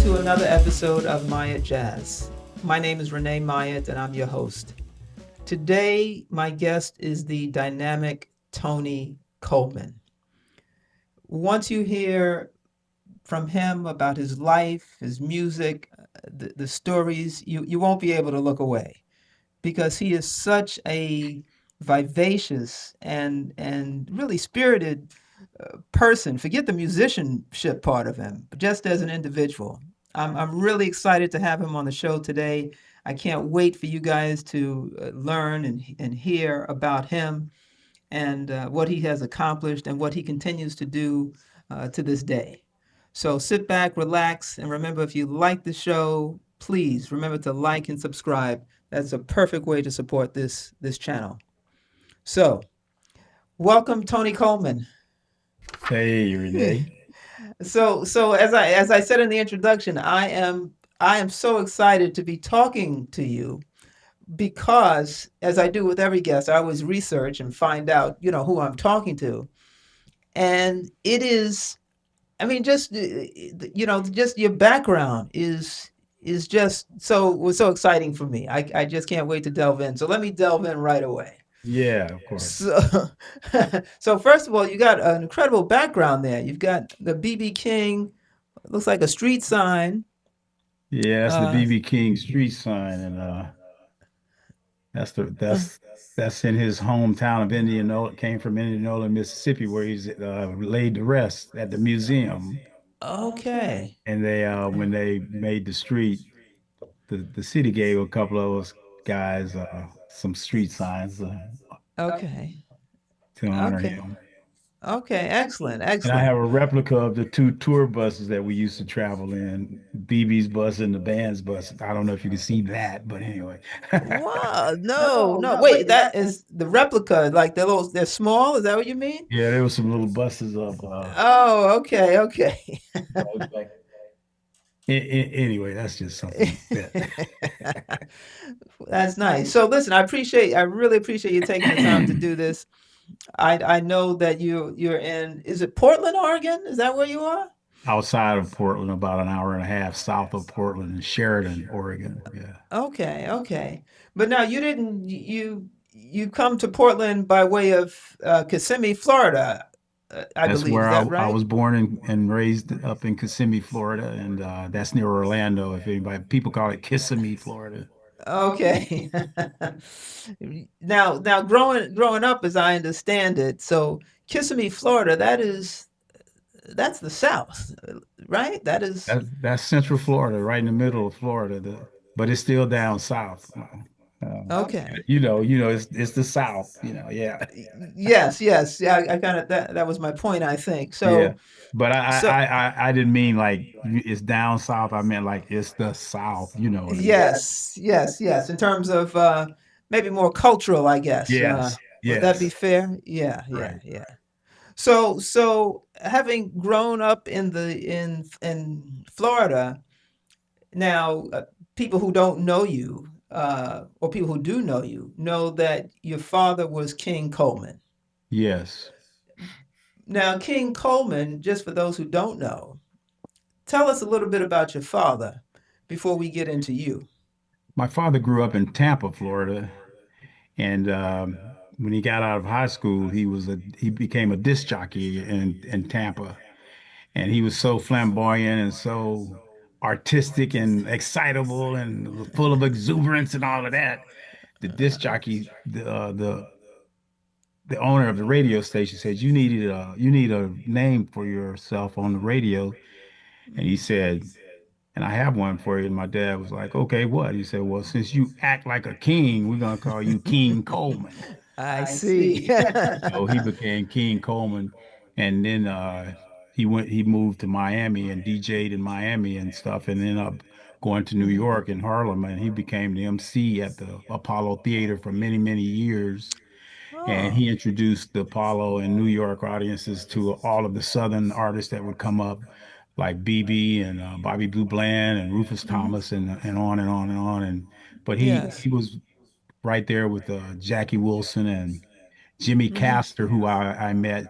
to another episode of MyattJazz. My name is Renee Myatt, and I'm your host. Today, my guest is the dynamic Tony Coleman. Once you hear from him about his life, his music, the stories, you won't be able to look away because he is such a vivacious and really spirited person. Forget the musicianship part of him, but just as an individual. I'm really excited to have him on the show today. I can't wait for you guys to learn and hear about him and what he has accomplished and what he continues to do to this day. So sit back, relax, and remember if you like the show, please remember to like and subscribe. That's a perfect way to support this channel. So, welcome Tony Coleman. Hey, Renee. So as I said in the introduction, I am so excited to be talking to you because as I do with every guest, I always research and find out, who I'm talking to. And it is, I mean, just your background is just so was so exciting for me. I just can't wait to delve in. So let me delve in right away. Yeah, of course. So, so first of all, you got an incredible background there. You've got the BB King, looks like a street sign. Yeah, that's the Uh, BB King street sign, and that's the uh, that's in his hometown of Indianola. Came from Indianola, Mississippi, where he's laid to rest at the museum. okay, And they when they made the street, the city gave a couple of those guys some street signs okay, to honor okay, him. okay. Excellent, And I excellent. have a replica of the two tour buses that we used to travel in, BB's bus and the band's bus. I don't know if you can see that, but anyway. Wow, no, no. Wait, that is the replica. Like they're small. Is that what you mean? Yeah, there were some little buses of Oh, okay, okay. anyway, that's just something that That's nice. So listen, I really appreciate you taking the time to do this. I know that you're in, is it Portland, Oregon? Is that where you are? outside of Portland, about an hour and a half south of Portland in Sheridan, Oregon. Yeah. Okay, okay. But now you come to Portland by way of Kissimmee, Florida, I That's believe. where Is that I right? was born and raised up in Kissimmee, Florida, and that's near Orlando. If anybody, people call it Kissimmee, Florida. Okay. Now growing up as I understand it, so Kissimmee, Florida, that's the South, right? That is That's Central Florida, right in the middle of Florida, but it's still down south. okay. It's the South. Yeah, Yes, yes. Yeah, I kind of that was my point, I think. yeah. So But so I didn't mean like it's down south. I meant like it's the South. You know what I mean? yes, yes, yes. In terms of maybe more cultural, I guess. Yes, Would that be yes, fair? Yeah, yeah, right. yeah. So having grown up in Florida, now people who don't know you, or people who do know that your father was King Coleman. Yes. Now, King Coleman, just for those who don't know, tell us a little bit about your father before we get into you. My father grew up in Tampa, Florida, and when he got out of high school, he became a disc jockey in Tampa. And he was so flamboyant and so artistic and excitable and full of exuberance and all of that. The disc jockey, the owner of the radio station said, you need a name for yourself on the radio." And he said, "And I have one for you." And my dad was like, "Okay, what?" He said, "Well, since you act like a king, we're gonna call you King Coleman." I see. So he became King Coleman, and then he moved to Miami and DJ'd in Miami and stuff, and ended up going to New York and Harlem, and he became the MC at the Apollo Theater for many, many years. And Oh. he introduced the Apollo and New York audiences to all of the Southern artists that would come up, like BB and Bobby Blue Bland and Rufus Hmm. Thomas and on and on and on. And but Yes. he was right there with Jackie Wilson and Jimmy Hmm. Castor, who I met.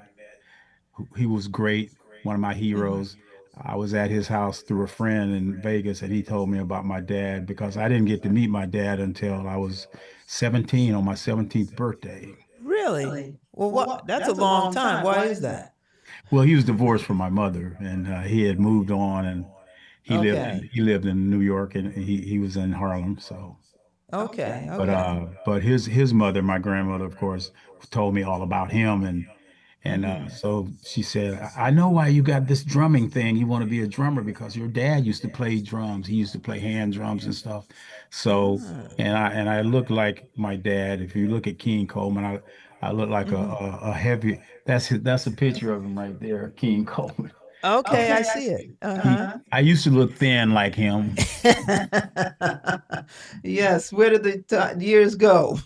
He was great, one of my Hmm. heroes. I was at his house through a friend in Vegas, and he told me about my dad because I didn't get to meet my dad until I was 17 on my 17th birthday. Really? Well, what? That's a long time. Why is that? Well, he was divorced from my mother, and he had moved on, and Okay. he lived in New York, and he was in Harlem. So, Okay. but Okay. his mother, my grandmother, of course, told me all about him, and Mm-hmm. so she said, I know why you got this drumming thing. You want to be a drummer because your dad used to play drums. He used to play hand drums and stuff. So, Ah. and I look like my dad. If you look at King Coleman, I look like Mm-hmm. a heavy. That's a picture of him right there, King Coleman. Okay, I see it. He, Uh-huh. I used to look thin like him, Yes, where did the years go?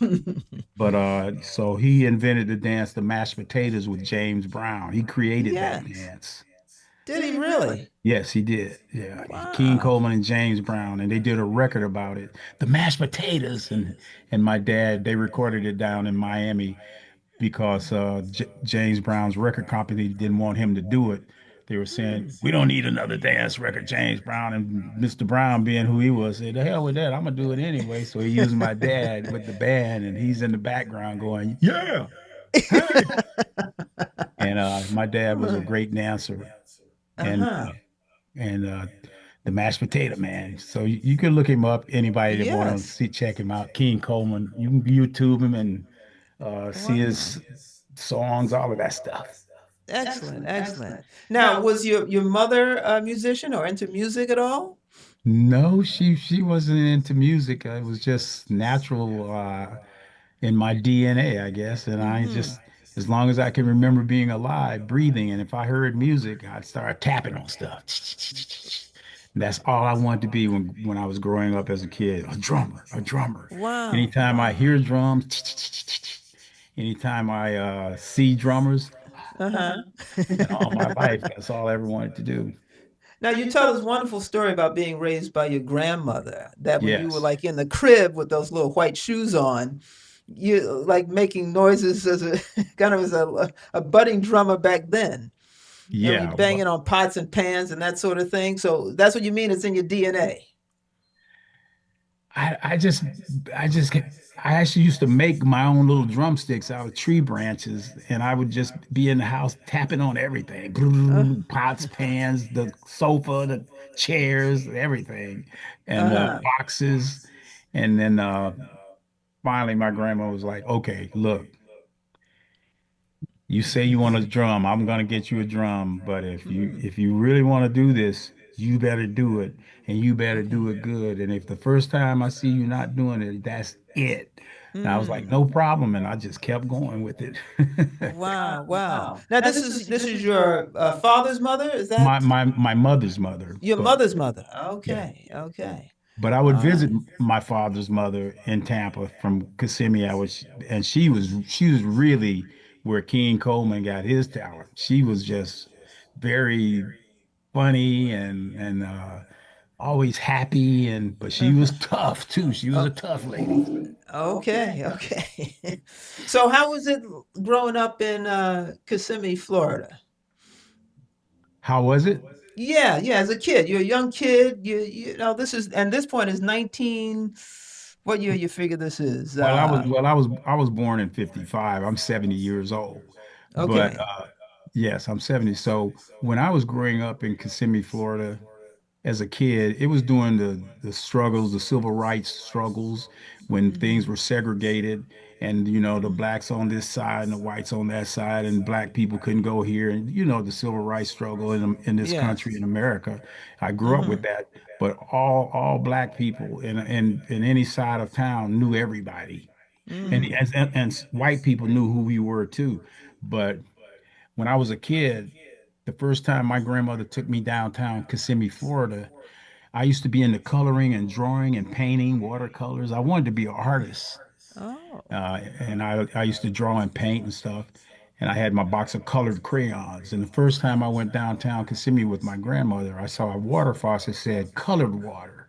but so he invented the dance, the mashed potatoes with James Brown. He created that Yes. dance. Did he really? Yes, he did. Yeah, King Wow. Coleman and James Brown, and they did a record about it. The mashed potatoes, and my dad, they recorded it down in Miami because J James Brown's record company didn't want him to do it. They were saying, Hmm. "We don't need another dance record." James Brown and Mr. Brown, being who he was, said, "The hell with that! I'm gonna do it anyway." So he used my dad with the band, and he's in the background going, "Yeah, hey!" And my dad was a great dancer, and Uh-huh. and the mashed potato man. So you can look him up. Anybody that want to Yes. see, check him out. King Coleman. You can YouTube him and see Wow. his songs, all of that stuff. Excellent, excellent. Now, was your mother a musician or into music at all? No, she wasn't into music. It was just natural in my DNA, I guess. And I Mm-hmm. just, as long as I can remember being alive, breathing, and if I heard music, I'd start tapping on stuff. That's all I wanted to be when I was growing up as a kid, a drummer, a drummer. Wow, Anytime I wow. hear drums, anytime I see drummers, Uh-huh. and all my life, that's all I ever wanted to do. Now, you tell this wonderful story about being raised by your grandmother, that when you were Yes. like in the crib with those little white shoes on, you like making noises as a kind of as a budding drummer back then. And we Yeah. banging on pots and pans and that sort of thing. So that's what you mean it's in your DNA. I, I just, I actually used to make my own little drumsticks out of tree branches, and I would just be in the house tapping on Uh, everything, pots, pans, the sofa, the chairs, everything, and uh-huh. boxes. And then finally, my grandma was like, "Okay, look, you say you want a drum. I'm gonna get you a drum, but Mm, if you really want to do this, you better do it, and you better okay. do it good. And if the first time I see you not doing it, that's it." And I was like, Mm. "No problem," and I just kept going with it. Wow, wow. Now this is your father's mother, is that My mother's mother, your but mother's mother? yeah. Okay, okay. But I would All visit right. my father's mother in Tampa from Kissimmee. And she was really where King Coleman got his talent. She was just very funny and always happy, and but she was Uh-huh. tough too. She was Oh, a tough lady. okay, okay. So how was it growing up in Kissimmee, Florida? How was it? Yeah, yeah, as a kid. You're a young kid. You know, this is and this point is 19 what year you figure this is? I was born in 55. I'm 70 years old. But Okay. yes, I'm 70. So when I was growing up in Kissimmee, Florida, as a kid, it was during the struggles, the civil rights struggles, when things Mhm. were segregated, and the Mhm. blacks on this side and the whites on that side, and black people couldn't go here, and the civil rights struggle in this Yes. country in America. I grew up with Mhm. that, but all black people in any side of town knew everybody, Mhm. and white people knew who we were too. But when I was a kid, the first time my grandmother took me downtown Kissimmee, Florida, I used to be into coloring and drawing and painting watercolors. I wanted to be an artist. Oh. And I used to draw and paint and stuff. And I had my box of colored crayons. And the first time I went downtown Kissimmee with my grandmother, I saw a water faucet said colored water.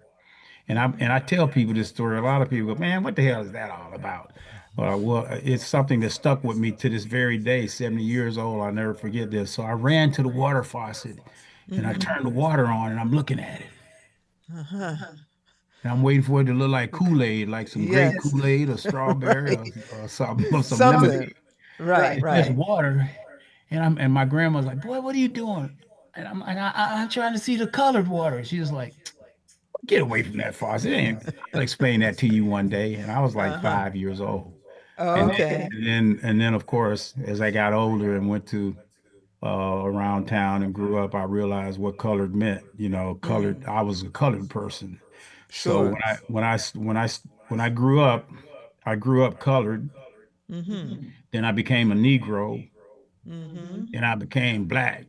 And I tell people this story. A lot of people go, "Man, what the hell is that all about?" Well, it's something that stuck with me to this very day. 70 years old, I'll never forget this. So I ran to the water faucet, And I Mm-hmm. turned the water on and I'm looking at it. Uh-huh. And I'm waiting for it to look like Kool-Aid, like some grape Yes. Kool-Aid or strawberry or something or some Something. lemonade. Right, It's just right. water. And my grandma's like, boy, what are you doing? And I'm trying to see the colored water. She's like, get away from that faucet. I'll explain that to you one day. And I was like Uh-huh. 5 years old. And then, Okay. of course, as I got older and went to around town and grew up, I realized what colored meant. Colored. Mm. I was a colored person. So Sure. when I grew up colored. Mm-hmm. Then I became a Negro. Mm-hmm. Then I became black.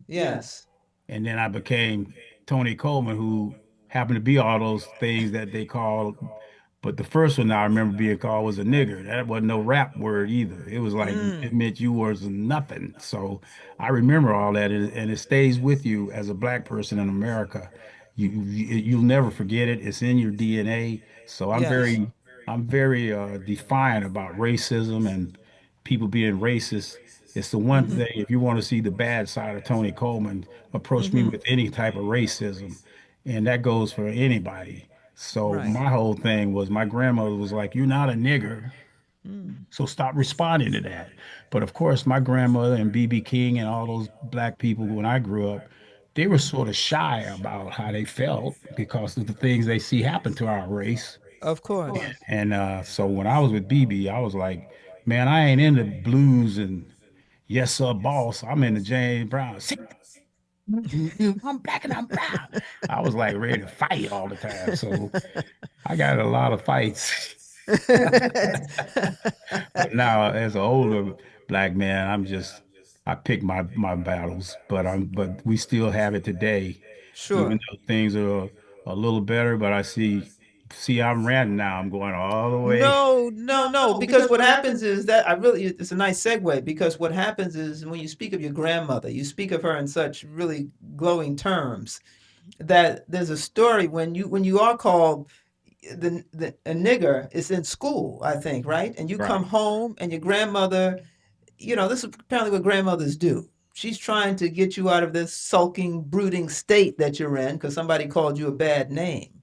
Yes. And then I became Tony Coleman, who happened to be all those things that they call. But the first one I remember being called was a nigger. That wasn't no rap word either. It was like Mm. it meant you was nothing. So I remember all that, and it stays with you as a black person in America. You'll never forget it. It's in your DNA. So Yes. I'm very defiant about racism and people being racist. It's the one Mm-hmm. thing, if you want to see the bad side of Tony Coleman, approach me Mm-hmm. with any type of racism. And that goes for anybody. So Right. my whole thing was my grandmother was like, "You're not a nigger, Mm. so stop responding to that." But of course, my grandmother and BB King and all those black people when I grew up, they were sort of shy about how they felt because of the things they see happen to our race. Of course. And so when I was with BB, I was like, "Man, I ain't into blues and yes, sir, boss. I'm into James Brown. I'm black and I'm proud." I was like ready to fight all the time. So I got in a lot of fights. But now, as an older black man, I pick my battles. But we still have it today, even Sure. though things are a little better. But see, I'm ranting now. I'm going all the way. No, no, no. Because what happens is that it's a nice segue because what happens is when you speak of your grandmother, you speak of her in such really glowing terms that there's a story when you are called the a nigger is in school, I think, right? And you come Right. home and your grandmother, this is apparently what grandmothers do. She's trying to get you out of this sulking, brooding state that you're in because somebody called you a bad name.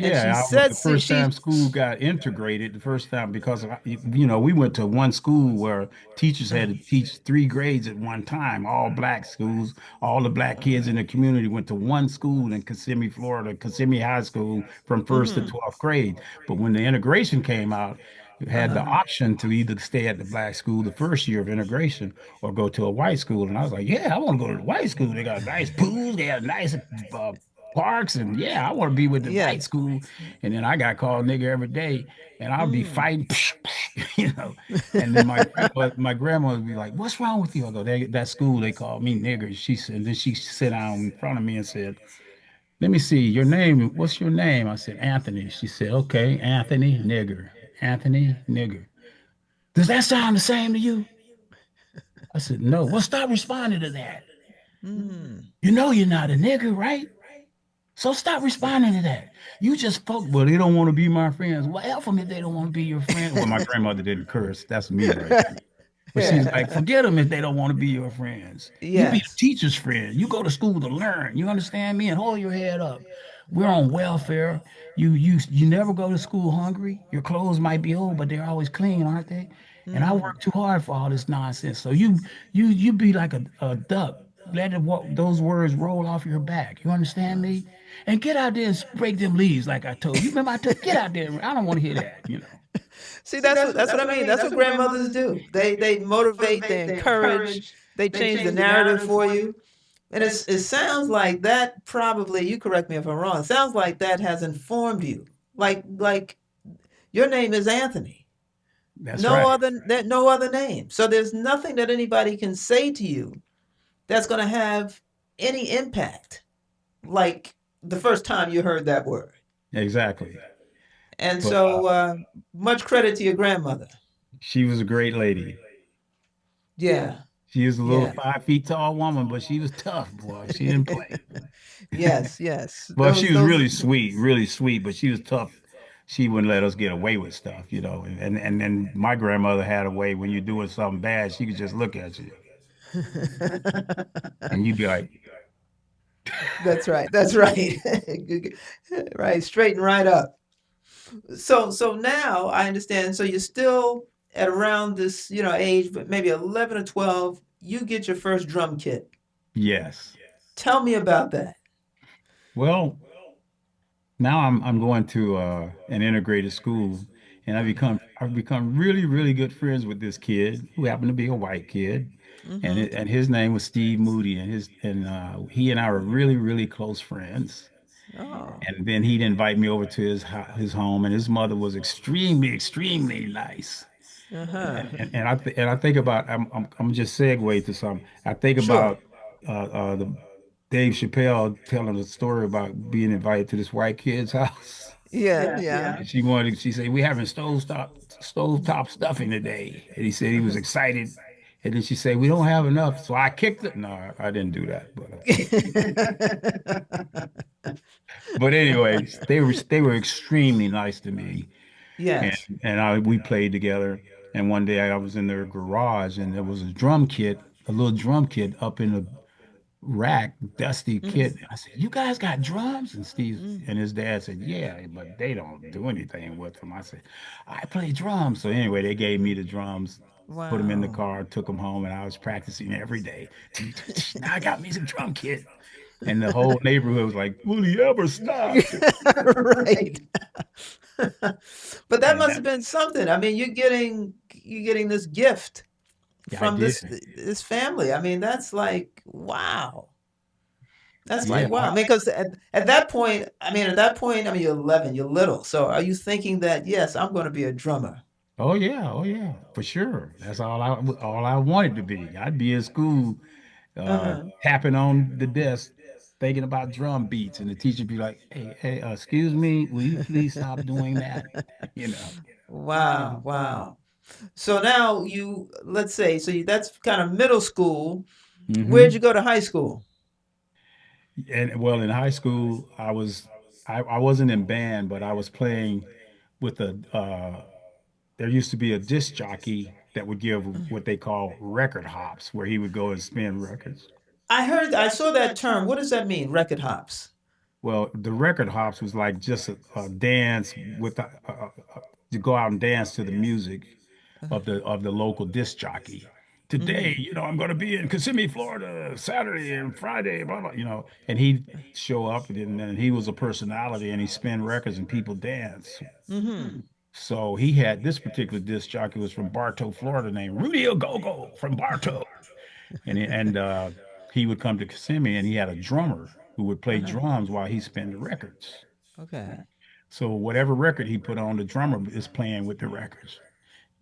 And she Yeah, said, the see, first she, time school got integrated, the first time because we went to one school where teachers had to teach three grades at one time, all black schools, all the black kids in the community went to one school in Kissimmee, Florida, Kissimmee High School from first to mm-hmm, 12th grade. But when the integration came out, you had the uh-huh, option to either stay at the black school the first year of integration or go to a white school. And I was like, yeah, I want to go to the white school. They got nice pools, they have nice uh, parks, and yeah, I want to be with the white yes, school. And then I got called nigger every day, and I'll be mm. fighting, you know. And then my grandma would be like, "What's wrong with you?" I go, "That school they called me nigger." She said, and then she sat down in front of me and said, "Let me see your name. What's your name?" I said, "Anthony." She said, "Okay, Anthony nigger, Anthony nigger. Does that sound the same to you?" I said, "No." Well, stop responding to that. Mm. You know you're not a nigger, right? So stop responding to that. You just fuck, well, they don't want to be my friends. Well, F them if they don't want to be your friend. Well, my grandmother didn't curse. That's me right there. But she's like, forget them if they don't want to be your friends. You be the Yes. teacher's friend. You go to school to learn. You understand me? And hold your head up. We're on welfare. You never go to school hungry. Your clothes might be old, but they're always clean, aren't they? And I Mm. work too hard for all this nonsense. So you be like a duck. Let those words roll off your back. You understand me? And get out there and break them leaves like I told you. Remember I told get out there. I don't want to hear that. See, that's what I mean. That's what grandmothers do. They motivate, they encourage, they change the narrative for you. And it sounds like that probably, you correct me if I'm wrong, it sounds like that has informed you. Like your name is Anthony. That's No right. other no other name. So there's nothing that anybody can say to you that's going to have any impact like the first time you heard that word. Exactly. And But so much credit to your grandmother. she was a great lady. Yeah. She was a little Yeah. 5 feet tall woman, but she was tough, boy. She didn't play. Yes, yes. Well, she was Those really sweet, but she was tough. She wouldn't let us get away with stuff. And then my grandmother had a way when you're doing something bad, she could just look at you and you'd be like, That's right. That's right. Right. Straighten right up. So now I understand. So you're still at around this, age, but maybe 11 or 12, you get your first drum kit. Yes. Tell me about that. Well, now I'm going to an integrated school, and I've become really really good friends with this kid who happened to be a white kid, and Mm-hmm. and his name was Steve Moody, and he and I were really really close friends. Oh. And then he'd invite me over to his home, and his mother was extremely extremely nice. Uh-huh. And I think about I'm just segue to some. I think Sure. about the Dave Chappelle telling a story about being invited to this white kid's house. Yeah, yeah. And she said, we having stovetop stuffing today. And he said he was excited. And then she said, we don't have enough. So I kicked it. No, I didn't do that. But anyways, they were extremely nice to me. And Yes. we played together. And one day I was in their garage and there was a drum kit, a little drum kit up in the rack, dusty Mm-hmm. kit. I said, "You guys got drums?" And Steve Mm. and his dad said, "Yeah, but they don't do anything with them." I said, "I play drums." So anyway, they gave me the drums, put them in the Wow. car, took them home, and I was practicing every day. Now I got me some drum kit, and the whole neighborhood was like, "Will he ever stop?" Right. But that And must have been something. I mean, you're getting this gift yeah, I from did. this family. I mean, that's like wow. That's Yeah. like wow. I mean, because at that point, you're 11, you're little. So are you thinking that yes, I'm going to be a drummer? Oh yeah, for sure. That's all I wanted to be. I'd be in school Uh huh. tapping on the desk, thinking about drum beats, and the teacher be like, "Hey, excuse me, will you please stop doing that?" You know. Wow, wow. So now let's say, that's kind of middle school. Where'd you Hmm. go to high school? And well, in high school, I wasn't in band, but I was playing with a there used to be a disc jockey that would give what they call record hops, where he would go and spin records. I saw that term. What does that mean? Record hops. Well, the record hops was like just a dance to go out and dance to the music of the local disc jockey. Today, Mm-hmm. I'm going to be in Kissimmee, Florida, Saturday and Friday, blah blah. And he'd show up, and then he was a personality, and he spin records, and people dance. Mm-hmm. So he had this particular disc jockey was from Bartow, Florida, named Rudy Ogogo from Bartow, and he would come to Kissimmee, and he had a drummer who would play Uh-huh. drums while he spun the records. Okay. So whatever record he put on, the drummer is playing with the records.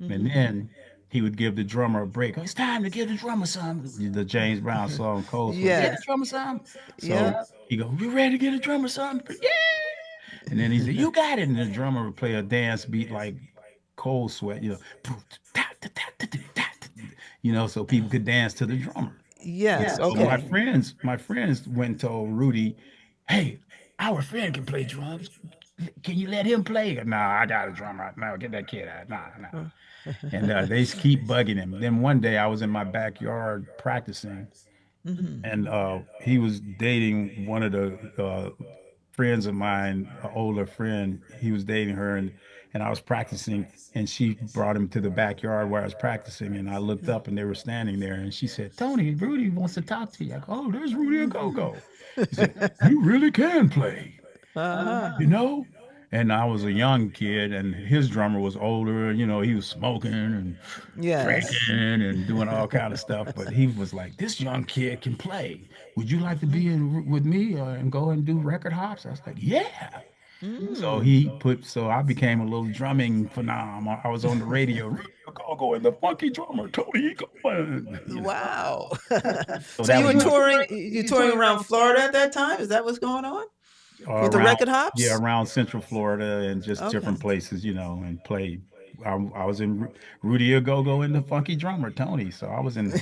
And Mm-hmm. then he would give the drummer a break. It's time to give the drummer some. The James Brown song, Cold Sweat. Get the Yes. drummer some. So Yep. he go, you ready to get the drummer some? Yeah. And then he said, you got it. And the drummer would play a dance beat like Cold Sweat, so people could dance to the drummer. Yes. So my Okay. friends, my friends went and told Rudy, hey, our friend can play drums. Can you let him play? Nah, I got a drummer. No, get that kid out. Nah, nah. And they just keep bugging him. Then one day I was in my backyard practicing, Mm-hmm. and he was dating one of the friends of mine, an older friend. He was dating her, and I was practicing, and she brought him to the backyard where I was practicing, and I looked up, and they were standing there, and she said, "Tony, Rudy wants to talk to you." I go, "Oh, there's Rudy a Go-Go." He said, "You really can play." Uh-huh. you know? And I was a young kid, and his drummer was older. He was smoking and drinking Yes. and doing all kind of stuff. But he was like, "This young kid can play. Would you like to be in with me and go and do record hops?" I was like, "Yeah." Mm. So I became a little drumming phenom. I was on the radio, radio go and the funky drummer, Tony Coleman. Wow. So So that you was were my touring around Florida at that time? Is that what's going on with the around record yeah hops? around Central Florida and just Okay. different places, and played. I was in Rudy Ogogo and the Funky Drummer Tony. So I was in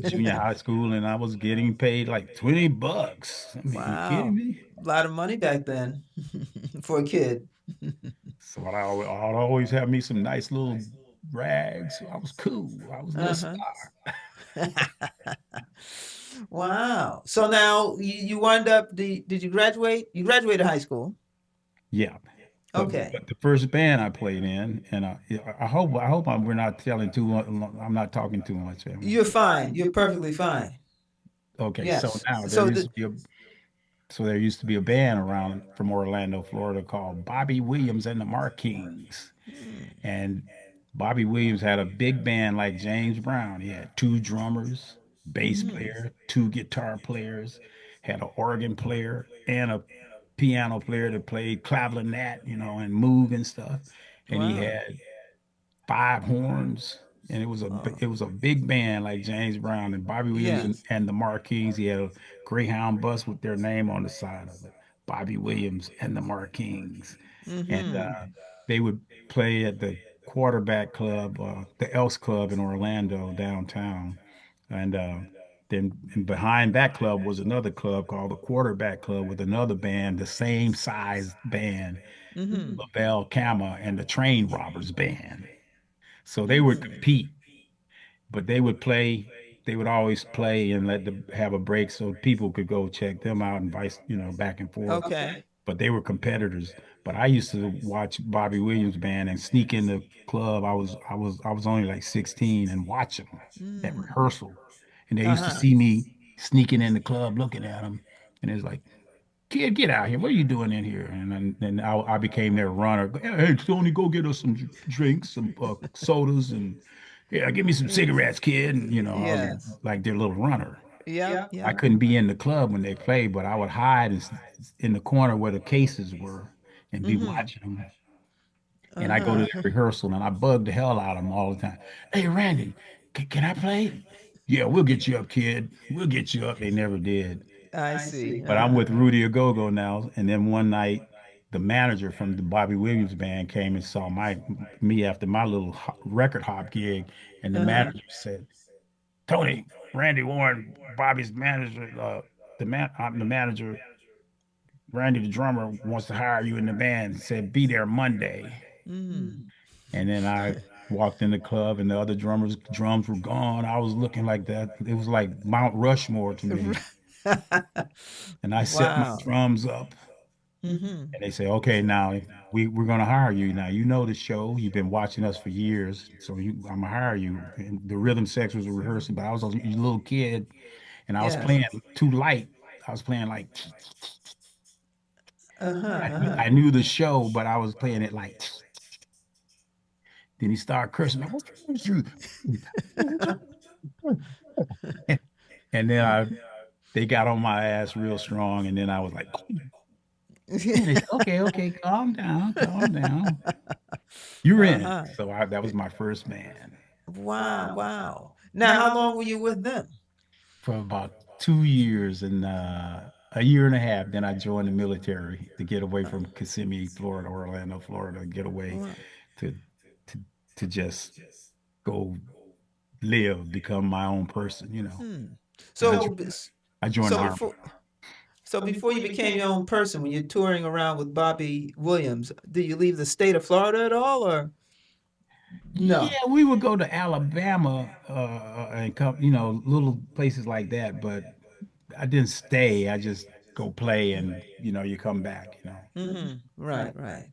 junior high school and I was getting paid like $20. I mean, you kidding Wow. me? A lot of money back then for a kid. So I'd always have me some nice little rags. So I was cool. I was a little Uh-huh. star. Wow. So now you wind up did you graduate? You graduated high school. Yeah. Okay. But the first band I played in, and we're not telling too much. I'm not talking too much. You're fine. You're perfectly fine. Okay, so Yes. now So the there used to be a band around from Orlando, Florida called Bobby Williams and the Markings. And Bobby Williams had a big band like James Brown. He had two drummers, bass player, two guitar players, had an organ player and a piano player that played clavinet, and Moog and stuff. And he wow. had five horns, and it was a big band like James Brown and Bobby Williams Yes. and the Marquis. He had a Greyhound bus with their name on the side of it, Bobby Williams and the Marquis, and they would play at the Quarterback Club, the Elks Club in Orlando downtown, and then and behind that club was another club called the Quarterback Club with another band, the same size band, Lavelle Cama and the Train Robbers Band. So they would compete, but they would always play and let them have a break so people could go check them out and back and forth. Okay. But they were competitors. But I used to watch Bobby Williams band and sneak in the club. I was only like 16 and watch them at rehearsal. And they used to Uh-huh. see me sneaking in the club looking at them. And it's like, kid, get out here. What are you doing in here? And then I became their runner. Hey, Tony, go get us some drinks, some sodas, and yeah, give me some cigarettes, kid. And I was Yes. like their little runner. Yep. I Yep. couldn't be in the club when they played, but I would hide in the corner where the cases were and be watching them. And I go to Uh-huh. the rehearsal and I bug the hell out of them all the time. Hey, Randy, can I play? Yeah, we'll get you up, kid. We'll get you up. They never did. I see. But I'm Uh-huh. with Rudy Agogo now. And then one night, the manager from the Bobby Williams band came and saw me after my little record hop gig. And the Uh-huh. manager said, Tony, Randy Warren, Bobby's manager, I'm the manager. Randy, the drummer, wants to hire you in the band. Said, be there Monday. And then I walked in the club and the other drummers' drums were gone. I was looking like that. It was like Mount Rushmore to me. And I set my Wow. drums up. And they say, okay, now we're gonna hire you. Now you know the show. You've been watching us for years, so I'm gonna hire you. And the rhythm section was a rehearsal, but I was a little kid, and I was Yes. playing too light. I was playing like Uh-huh. I Uh-huh. knew the show, but I was playing it like. Then he started cursing. What's wrong with you? And then they got on my ass real strong, and then I was like, and they said, okay, okay, calm down. You're in it. Uh-huh. So that was my first band. Wow, wow. Now, how long were you with them? For about 2 years and a year and a half. Then I joined the military to get away from Kissimmee, Florida, Orlando, Florida, get away Wow. to to to just go live, become my own person. And So, b- s- I joined so the army. before, so before you became your own person, when you're touring around with Bobby Williams, did you leave the state of Florida at all, or no? Yeah, we would go to Alabama and come, little places like that. But I didn't stay. I just go play, and you come back. Right, right.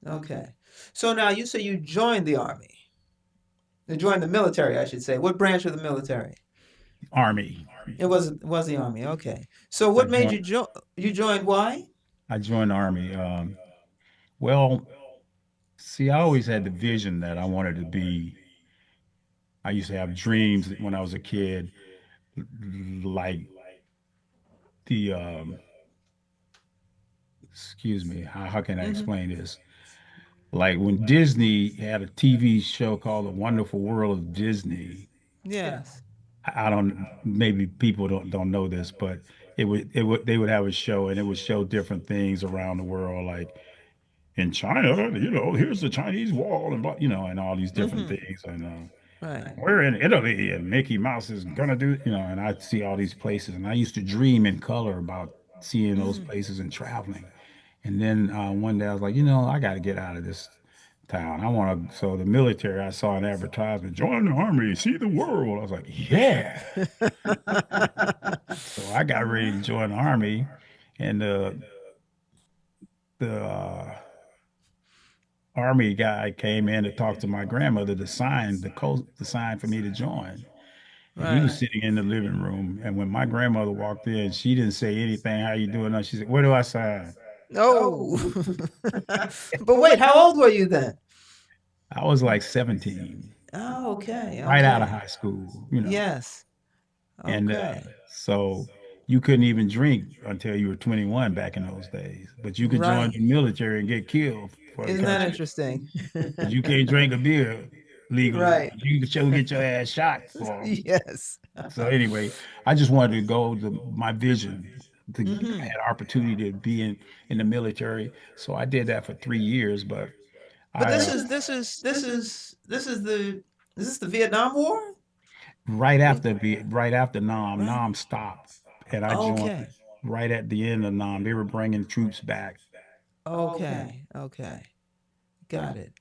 Okay. So now you say you joined the army. You joined the military, I should say. What branch of the military? Army. It was the army. Okay. So I what made joined. you join? You joined why? I joined the army. Well, see, I always had the vision that I wanted to be. I used to have dreams when I was a kid, like the excuse me, how can I explain this? Like when Disney had a TV show called The Wonderful World of Disney. Yes. I don't, maybe people don't know this, but it would they would have a show and it would show different things around the world, like in China, here's the Chinese wall and and all these different things. And Right. we're in Italy and Mickey Mouse is gonna do, and I see all these places and I used to dream in color about seeing those places and traveling. And then one day I was like, I got to get out of this town. I want to. So the military, I saw an advertisement, join the army, see the world. I was like, yeah. I got ready to join the army, and the army guy came in to talk to my grandmother to sign the sign for me to join. And he Right. was sitting in the living room. And when my grandmother walked in, she didn't say anything. How you doing? No, she said, "Where do I sign?" Oh. Oh, But wait, how old were you then? I was like 17, Oh, okay. right out of Okay. high school. Yes. And Okay. so you couldn't even drink until you were 21 back in those days. But you could join Right. the military and get killed for the Isn't that country. interesting? But you can't drink a beer legally. Right. You can still get your ass shot for 'em. Yes. So anyway, I just wanted to go to my vision. I Hmm. had opportunity to be in the military, so I did that for 3 years. But But I this is the is this the Vietnam War? right after Right. Nam stopped, and I joined Okay. right at the end of Nam. They were bringing troops back, Okay. Okay. Got it.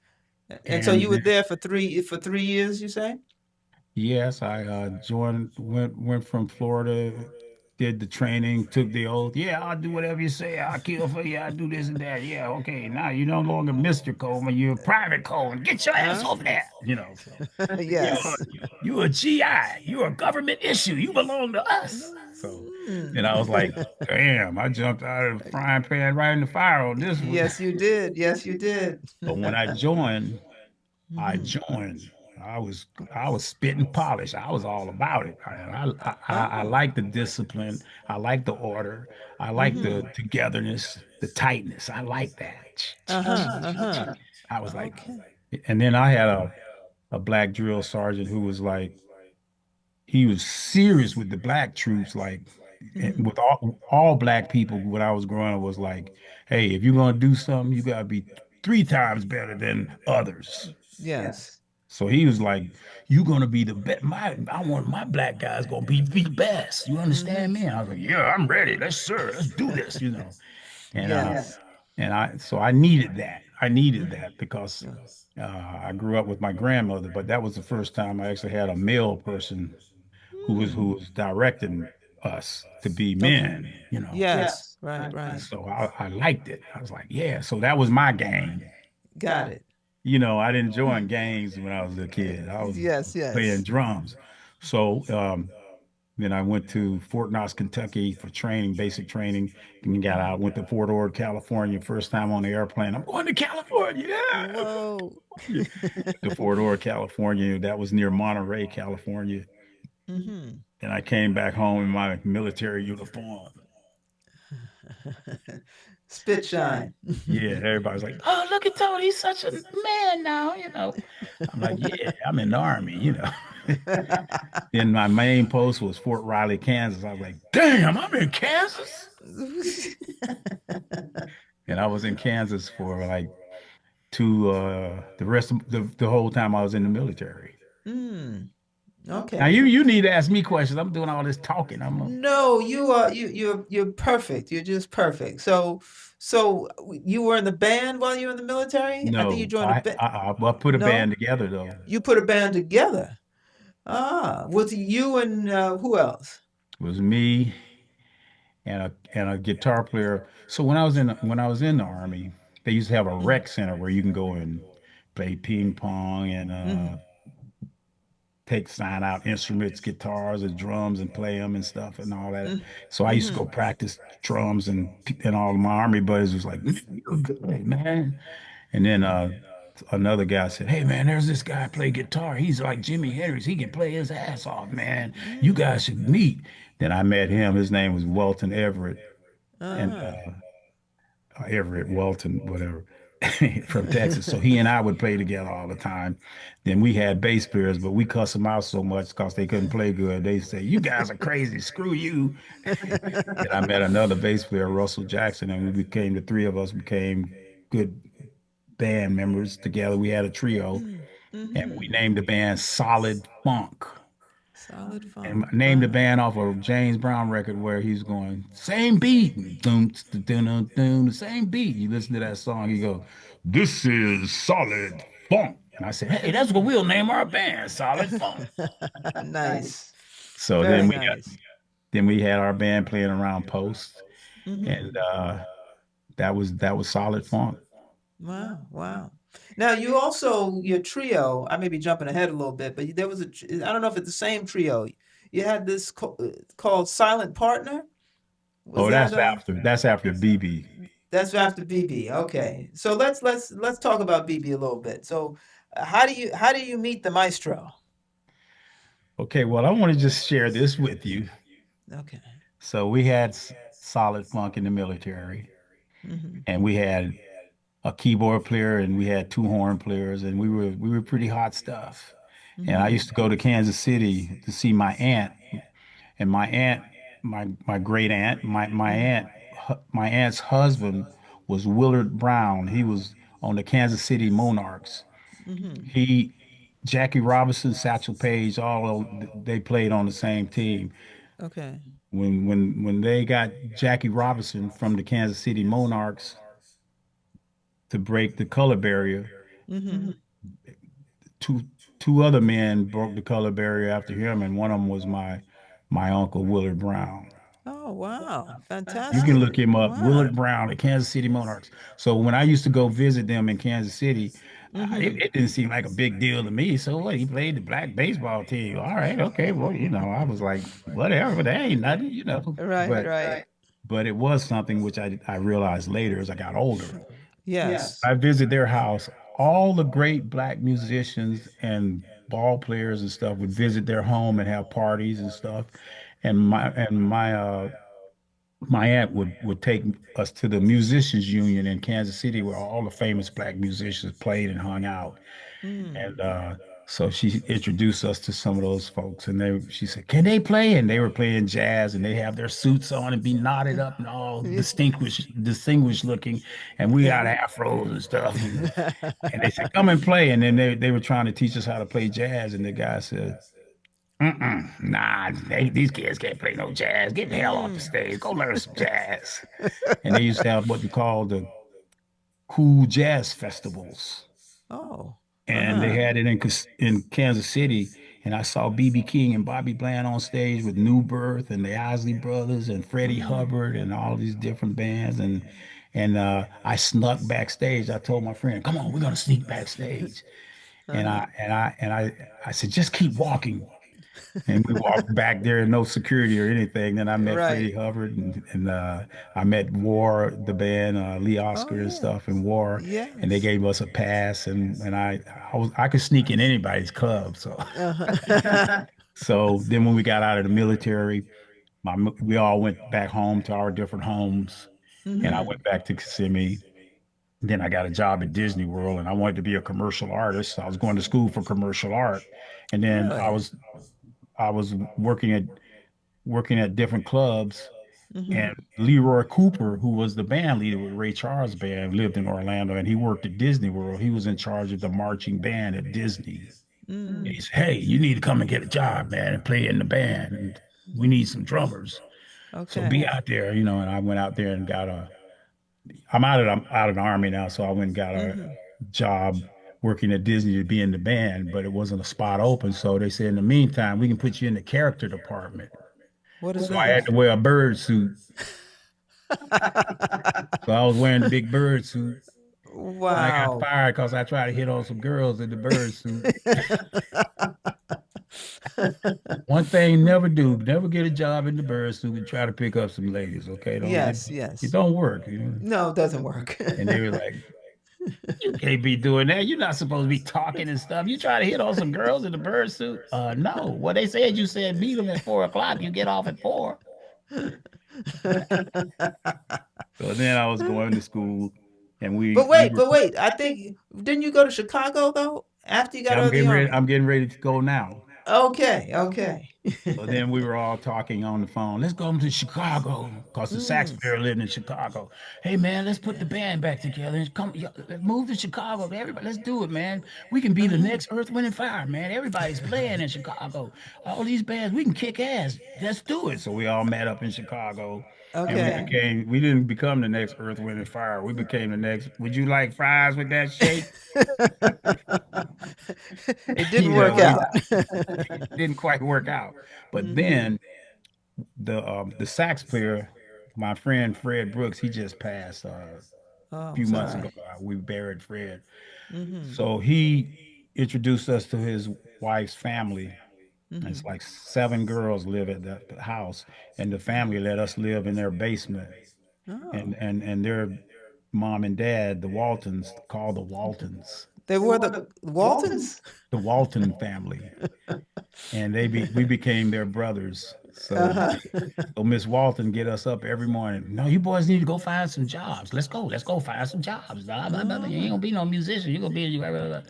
And so and you were there for 3 years, you say? yes, I joined went from Florida, did the training, took the oath. Yeah, I'll do whatever you say. I'll kill for you. I'll do this and that. Yeah, okay. Now you're no longer Mr. Coleman. You're Private Coleman. Get your ass Uh, over there. So you're yes. you're a GI. You're a government issue. You belong to us. So, and I was like, damn, I jumped out of the frying pan right in the fire on this one. Yes, you did. Yes, you did. But when I joined, I Hmm. joined. I was spitting polish. I was all about it. I Oh. like the discipline. I like the order. I like the Hmm. togetherness, the tightness. I like that. Uh-huh. Uh-huh. I was like, Okay. and then I had a black drill sergeant who was like, he was serious with the black troops, like and Hmm. with all black people when I was growing up was like, hey, if you're gonna do something, you gotta be 3 times better than others. Yes. So he was like, "You gonna be the best. I want my black guys gonna be the best. You Hmm. understand me?" And I was like, "Yeah, I'm ready. Let's sir, let's do this." And Yes. so I needed that. I needed Hmm. that because Yeah. I grew up with my grandmother, but that was the first time I actually had a male person who Hmm. was directing us to be Okay. men. Yes. Right, right. So I liked it. I was like, yeah. So that was my game. Got it. I didn't join gangs when I was a kid. I was Yes, playing yes. drums. So then I went to Fort Knox, Kentucky for training, basic training. And got out, went to Fort Ord, California, first time on the airplane. I'm going to California. Yeah. Whoa. Yeah. To Fort Ord, California. That was near Monterey, California. Hmm. And I came back home in my military uniform. Spit shine. Yeah, everybody's like, "Oh, look at Tony, he's such a man now." I'm like, "Yeah, I'm in the army." Then my main post was Fort Riley, Kansas. I was like, "Damn, I'm in Kansas." And I was in Kansas for like the rest of the whole time I was in the military. Mm, Now okay. you need to ask me questions. I'm doing all this talking. No, you're perfect. You're just perfect. So you were in the band while you were in the military? I think you No, joined a band. well, I put a No, band together though. you put a band together. Ah, with you and who else? It was me and a guitar player. So when I was in the army, they used to have a Mm, rec center where you can go and play ping pong and mhm, take sign out instruments, guitars and drums and play them and stuff and all that. mm, So I used to go mhm, practice drums and all of my army buddies was like, "Man, you're good, man." And then another guy said, "Hey man, there's this guy play guitar. He's like Jimi Hendrix. He can play his ass off, man. You mm. guys should meet." Then I met him. His name was Welton Everett. And Uh-huh. Everett Walton, whatever, from Texas. So he and I would play together all the time. Then we had bass players, but we cuss them out so much because they couldn't play good. They say, "You guys are crazy. Screw you." Then I met another bass player, Russell Jackson, and the three of us became good band members together. We had a trio, Mm, and we mhm. named the band Solid Funk. Solid And funk. named the band off a James Brown record where he's going, same beat, doom, doom, doom, doom, the same beat. You listen to that song, you go, "This is Solid Funk." And I said, "Hey, that's what we'll name our band, Solid Funk." Nice. So Very then nice. Then we had our band playing around post, and Hmm. that was solid funk. Wow, wow. Now you also your trio. I may be jumping ahead a little bit, but there was I don't know if it's the same trio. You had this called Silent Partner. Was Oh, that that's after BB. that's after BB? Okay, so let's talk about BB a little bit. So, how do you meet the maestro? Okay, well, I want to just share this with you. Okay. So we had solid funk in the military, Hmm. and we had a keyboard player, and we had two horn players, and we were pretty hot stuff. And I Hmm. used to go to Kansas City to see my aunt, and my aunt, my great aunt, my aunt's husband was Willard Brown. He was on the Kansas City Monarchs. Hmm. He, Jackie Robinson, Satchel Paige, they played on the same team. Okay. When they got Jackie Robinson from the Kansas City Monarchs to break the color barrier, Hmm. two two other men broke the color barrier after him, and one of them was my uncle Willard Brown. Oh, wow. You can look Fantastic. him up, Wow. Willard Brown, the Kansas City Monarchs. So when I used to go visit them in Kansas City, it, Hmm. it didn't seem like a big deal to me. So what? He played the black baseball team. All right, okay. Well, I was like, whatever. That ain't nothing. Right, right. But it was something which I realized later as I got older. Yes. I visit their house. All the great black musicians and ball players and stuff would visit their home and have parties and stuff. And my aunt would take us to the Musicians Union in Kansas City, where all the famous black musicians played and hung out. Mm. And so she introduced us to some of those folks, and she said, "Can they play?" And they were playing jazz, and they have their suits on and be knotted up and all Yeah. distinguished looking, and we got afros and stuff. And they said, "Come and play." And then they were trying to teach us how to play jazz, and the guy said, "Mm-mm, nah, these kids can't play no jazz. Get the hell off the Mm. stage. Go learn some jazz." And they used to have what we call the cool jazz festivals, Oh. and they Uh-huh. had it in Kansas City. And I saw BB King and Bobby Bland on stage with New Birth and the Isley Brothers and Freddie Mm. Hubbard and all these different bands. And I snuck backstage. I told my friend, "Come on, we're gonna sneak backstage." And Uh-huh. I said, "Just keep walking." And we walked back there, no security or anything. Then I met Right. Freddie Hubbard, and I met War, the band, Lee Oh Oscar and yeah. stuff, and War, and they Yes. gave us a pass, and I could sneak in anybody's club. So Uh-huh. so then when we got out of the military, we all went back home to our different homes, and I Hmm. went back to Kissimmee. Then I got a job at Disney World, and I wanted to be a commercial artist. I was going to school for commercial art, and then I Really? was I was working at different clubs. Hmm. And Leroy Cooper, who was the band leader with Ray Charles' band, lived in Orlando, and he worked at Disney World. He was in charge of the marching band at Disney. And Mm. he said, "Hey, you need to come and get a job, man, and play in the band. And we need some drummers. So be Okay. out there." And I went out there and I'm out of the army now, so I went and got a Hmm. job working at Disney to be in the band, but it wasn't a spot open. So they said, "In the meantime, we can put you in the character department." What is So I had that? to wear a bird suit. So I was wearing the big bird suit, and I got Wow. fired because I tried to hit on some girls in the bird suit. One thing, never do, never get a job in the bird suit and try to pick up some ladies. Okay, don't Yes, it yes. don't work. No, it doesn't work. And they were like, "You can't be doing that. You're not supposed to be talking and stuff. You try to hit on some girls in the bird suit." No. Well, they said you said meet them at 4 o'clock. You get off at 4. So then I was going to school, and we were. But wait. I think didn't you go to Chicago though after you got Yeah, out I'm of the getting ready. army? I'm getting ready to go now. Okay, okay. So then we were all talking on the phone. Let's go to Chicago because the sax Mm. player lived in Chicago. Hey man, let's put the band back together and come let's move to Chicago. Everybody, let's do it, man. We can be the Uh-huh. next Earth, Wind, and Fire, man. Everybody's playing in Chicago. All these bands, we can kick ass. Let's do it. So we all met up in Chicago, and Okay. we didn't become the next Earth, Wind, and Fire. We became the next. Would you like fries with that shake? It didn't You know, work we out. didn't quite work out. But Hmm. then the sax player, my friend Fred Brooks, he just passed a Oh, I'm few months ago. sorry. We buried Fred. Mm-hmm. So he introduced us to his wife's family. It's Mm-hmm. like seven girls live at the house, and the family let us live in their basement. Oh. And their mom and dad, the Waltons, called the Waltons, They were the Waltons? the Walton family, and we became their brothers. Uh-huh. So Miss Walton get us up every morning. No, you boys need to go find some jobs. Let's go find some jobs. Blah, blah, blah, blah. You ain't Oh. gonna be no musician. You're gonna be blah, blah, blah.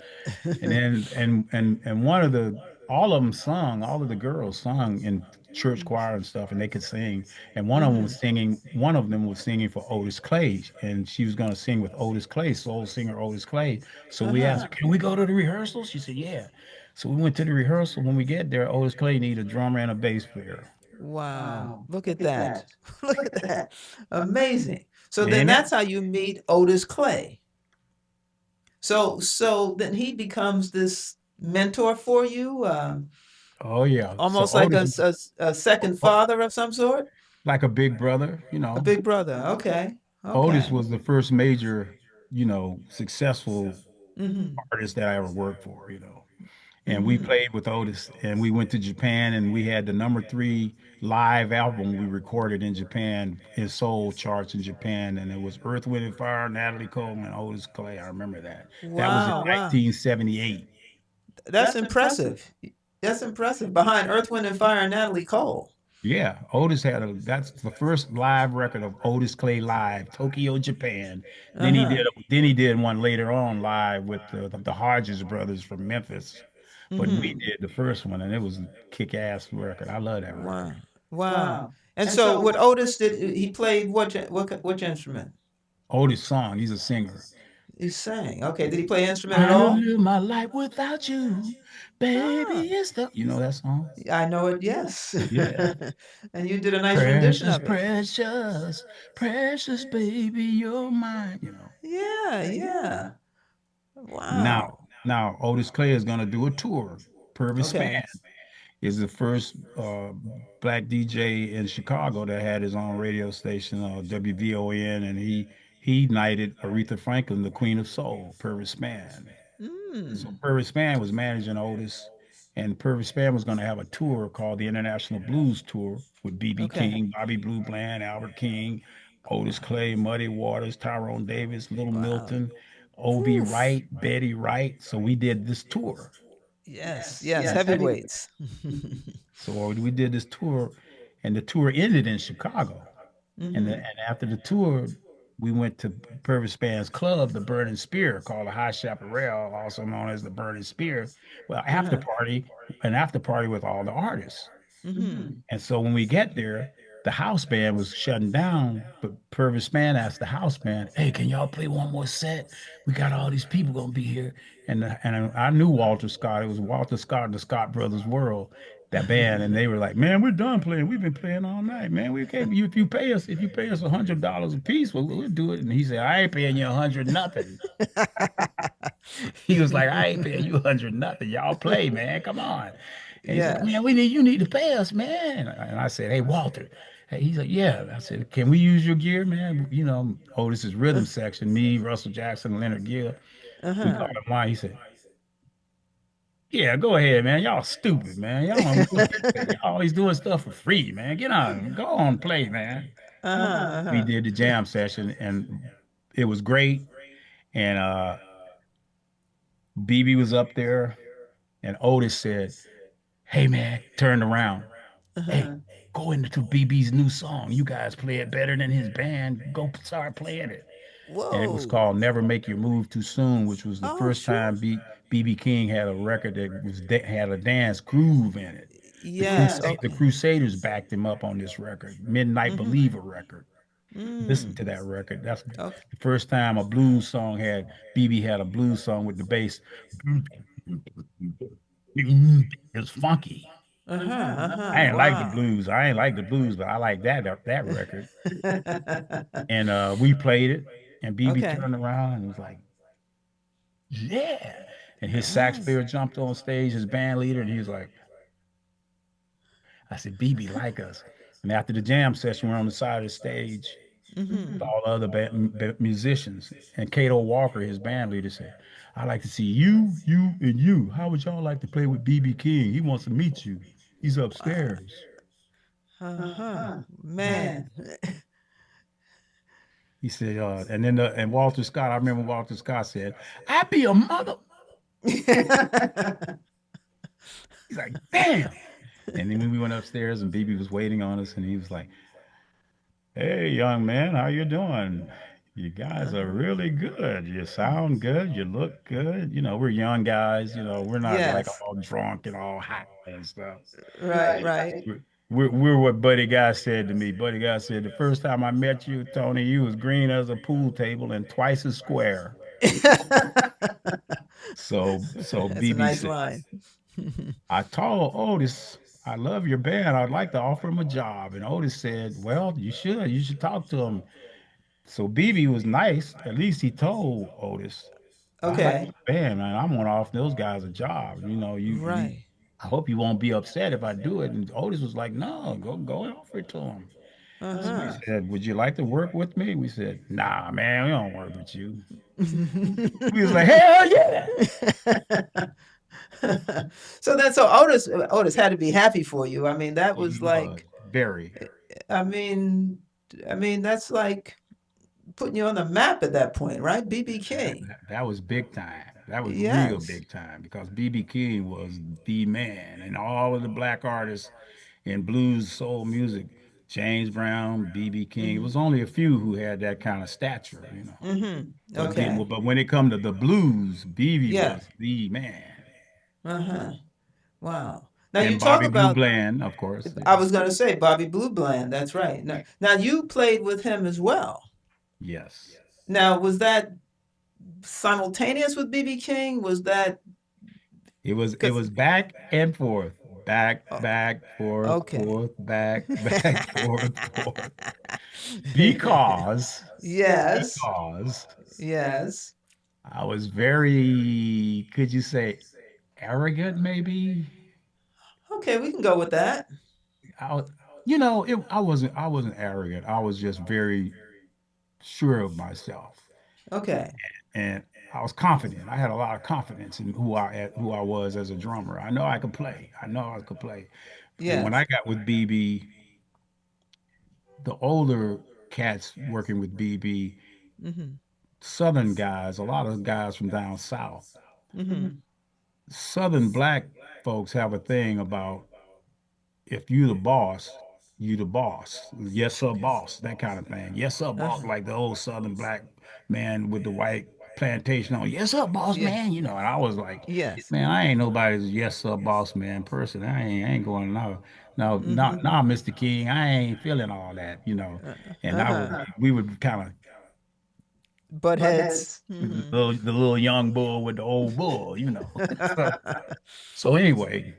And then and one of the all of them sung, all of the girls sung in church choir and stuff, and they could sing. And Mm-hmm. one of them was singing for Otis Clay, and she was gonna sing with Otis Clay, soul singer Otis Clay. So we asked Uh-huh. her, can we go to the rehearsal? She said, yeah. So we went to the rehearsal. When we get there, Otis Clay needed a drummer and a bass player. Wow. Look at that. Look at that. Amazing. So then Ain't it? that's how you meet Otis Clay. So then he becomes this mentor for you, Oh yeah. So almost like Otis, a second O- father of some sort, like a big brother, a big brother. Okay. Otis Okay. was the first major, successful Mm-hmm. artist that I ever worked for. And we Mm-hmm. played with Otis, and we went to Japan, and we had the number three live album we recorded in Japan in soul charts in Japan, and it was Earth, Wind and Fire, Natalie Coleman, Otis Clay. I remember that. That was in Wow. Wow. 1978. That's impressive. That's impressive. Behind Earth, Wind, and Fire and Natalie Cole. Yeah, that's the first live record of Otis Clay live, Tokyo, Japan. Uh-huh. Then he did one later on live with the Hodges brothers from Memphis. But we Mm-hmm. did the first one, and it was a kick-ass record. I love that Wow. record. Wow. And so what Otis did, he played which instrument? Otis song, he's a singer. He sang. Okay. Did he play instrument at Trying to all? live my life without you, Ah, baby. You know that song? I know it, yes. Yeah. And you did a nice rendition Precious, of it. precious, precious baby, you're mine. Yeah, yeah. Now, Wow. now Otis Clay is gonna do a tour. Purvis Okay. Spann is the first black DJ in Chicago that had his own radio station, WVON, and he knighted Aretha Franklin, the Queen of Soul, Purvis Spann. So Mm. Purvis Spann was managing Otis, and Purvis Spann was going to have a tour called the International Blues Tour with B.B. Okay. King, Bobby Blue Bland, Albert King, Otis Clay, Muddy Waters, Tyrone Davis, Little Wow. Milton, O.V. Oof. Wright, Betty Wright. So we did this tour. Yes, yes, heavyweights. So we did this tour, and the tour ended in Chicago. Mm-hmm. And after the tour, we went to Purvis Spann's club, the Burning Spear, called the High Chaparral, also known as the Burning Spear. Well, Uh-huh. an after party with all the artists. Mm-hmm. And so when we get there, the house band was shutting down, but Purvis Spann asked the house band, "Hey, can y'all play one more set? We got all these people gonna be here." And I knew Walter Scott. It was Walter Scott and the Scott Brothers World, that band, and they were like, "Man, we're done playing. We've been playing all night, man. We can't. If you pay us $100 a piece, we'll do it." And he said, "I ain't paying you 100 nothing." He was like, "I ain't paying you 100 nothing. Y'all play, man. Come on." And he's like, Yeah. "Man, you need to pay us, man." And I said, "Hey, Walter." Hey, he's like, "Yeah." I said, "Can we use your gear, man?" This is rhythm section. Me, Russell Jackson, Leonard Gill. We Uh-huh. called him why. He said, "Yeah, go ahead, man. Y'all stupid, man. Y'all don't do it. Y'all always doing stuff for free, man. Get on, go on, play, man." Uh-huh. We Uh-huh. did the jam session, and it was great. And BB was up there, and Otis said, "Hey, man," turned around. "Hey, Uh-huh. go into BB's new song. You guys play it better than his band. Go start playing it." And it was Whoa. called "Never Make Your Move Too Soon," which was the Oh, first sure. time BB King had a record that had a dance groove in it. Yes, The okay. Crusaders backed him up on this record, Midnight Mm-hmm. Believer record. Listen Mm. to that record. That's Okay. the first time a blues song had BB had a blues song with the bass. It's funky. Uh-huh. Uh-huh. I ain't like the Wow. blues. I ain't like the blues, but I like that record. And we played it, and BB Okay. turned around and was like, "Yeah!" And his sax Oh. player jumped on stage, his band leader, and he was like, I said, "BB like us." And after the jam session, we're on the side of the stage with Mm-hmm. all the other musicians. And Cato Walker, his band leader, said, "I'd like to see you, you, and you. How would y'all like to play with BB King? He wants to meet you. He's Wow. upstairs." Uh-huh. Man. Man. He said, and then and Walter Scott, I remember Walter Scott said, "I'd be a mother." He's like, "Damn." And then when we went upstairs and BB was waiting on us, and he was like, "Hey, young man, how you doing? You guys are Uh-huh. really good. You sound good. You look good. You know, we're young guys. You know, we're not like Yes. all drunk and all high and stuff." Right, right. We're what Buddy Guy said to me. Buddy Guy said, "The first time I met you, Tony, you was green as a pool table and twice as square." So That's a BB nice said, line. "I told Otis, I love your band. I'd like to offer him a job." And Otis said, "Well, you should. You should talk to him." So BB was nice. At least he told Otis, "I like Okay. your band, man. I'm gonna offer those guys a job. You know, you Right. I hope you won't be upset if I do it." And Otis was like, "No, go and offer it to him." So we Uh-huh. said, "Would you like to work with me?" We said, "Nah, man, we don't work with you." We was like, "Hell yeah." So Otis had to be happy for you. I mean, that Oh, was he was like very. I mean I mean that's like putting you on the map at that point, right? BB King. That was big time. That was real Yes. big time because BB King was the man, and all of the black artists in blues, soul music, James Brown, BB King. It Mm-hmm. was only a few who had that kind of stature, you know. Mm-hmm. But Okay. when it come to the blues, BB Yeah. was the man. Uh-huh. Wow. Now you And talk Bobby Blue about Bland, of course. I was going to say Bobby Blue Bland. That's right. Now you played with him as well. Yes. Now was that simultaneous with BB King? Was that It because was back and forth, oh, back, forth, okay. forth, back, back, forth, forth. Because Yes. because Yes. I was very, could you say, arrogant, maybe? Okay, we can go with that. I, I wasn't arrogant. I was just very sure of myself, Okay. and I was confident. I had a lot of confidence in who I was as a drummer. I know I could play. I know I could play. But when I Yes. got with BB, the older cats working with BB, Mm-hmm. Southern guys, a lot of guys from down south, Mm-hmm. Southern black folks have a thing about if you the boss, you the boss. Yes, sir, boss. That kind of thing. Yes, sir, boss. Uh-huh. Like the old Southern black man with the white plantation on. Yes, sir, boss Yeah. man. You know, and I was like, Yes. man, I ain't nobody's yes, sir, boss man person. I ain't going no, no, Mm-hmm. not no, Mr. King. I ain't feeling all that. You know, and I would Uh-huh. we would kind of Butt heads. Mm-hmm. the little young bull with the old bull. You know, so so anyway,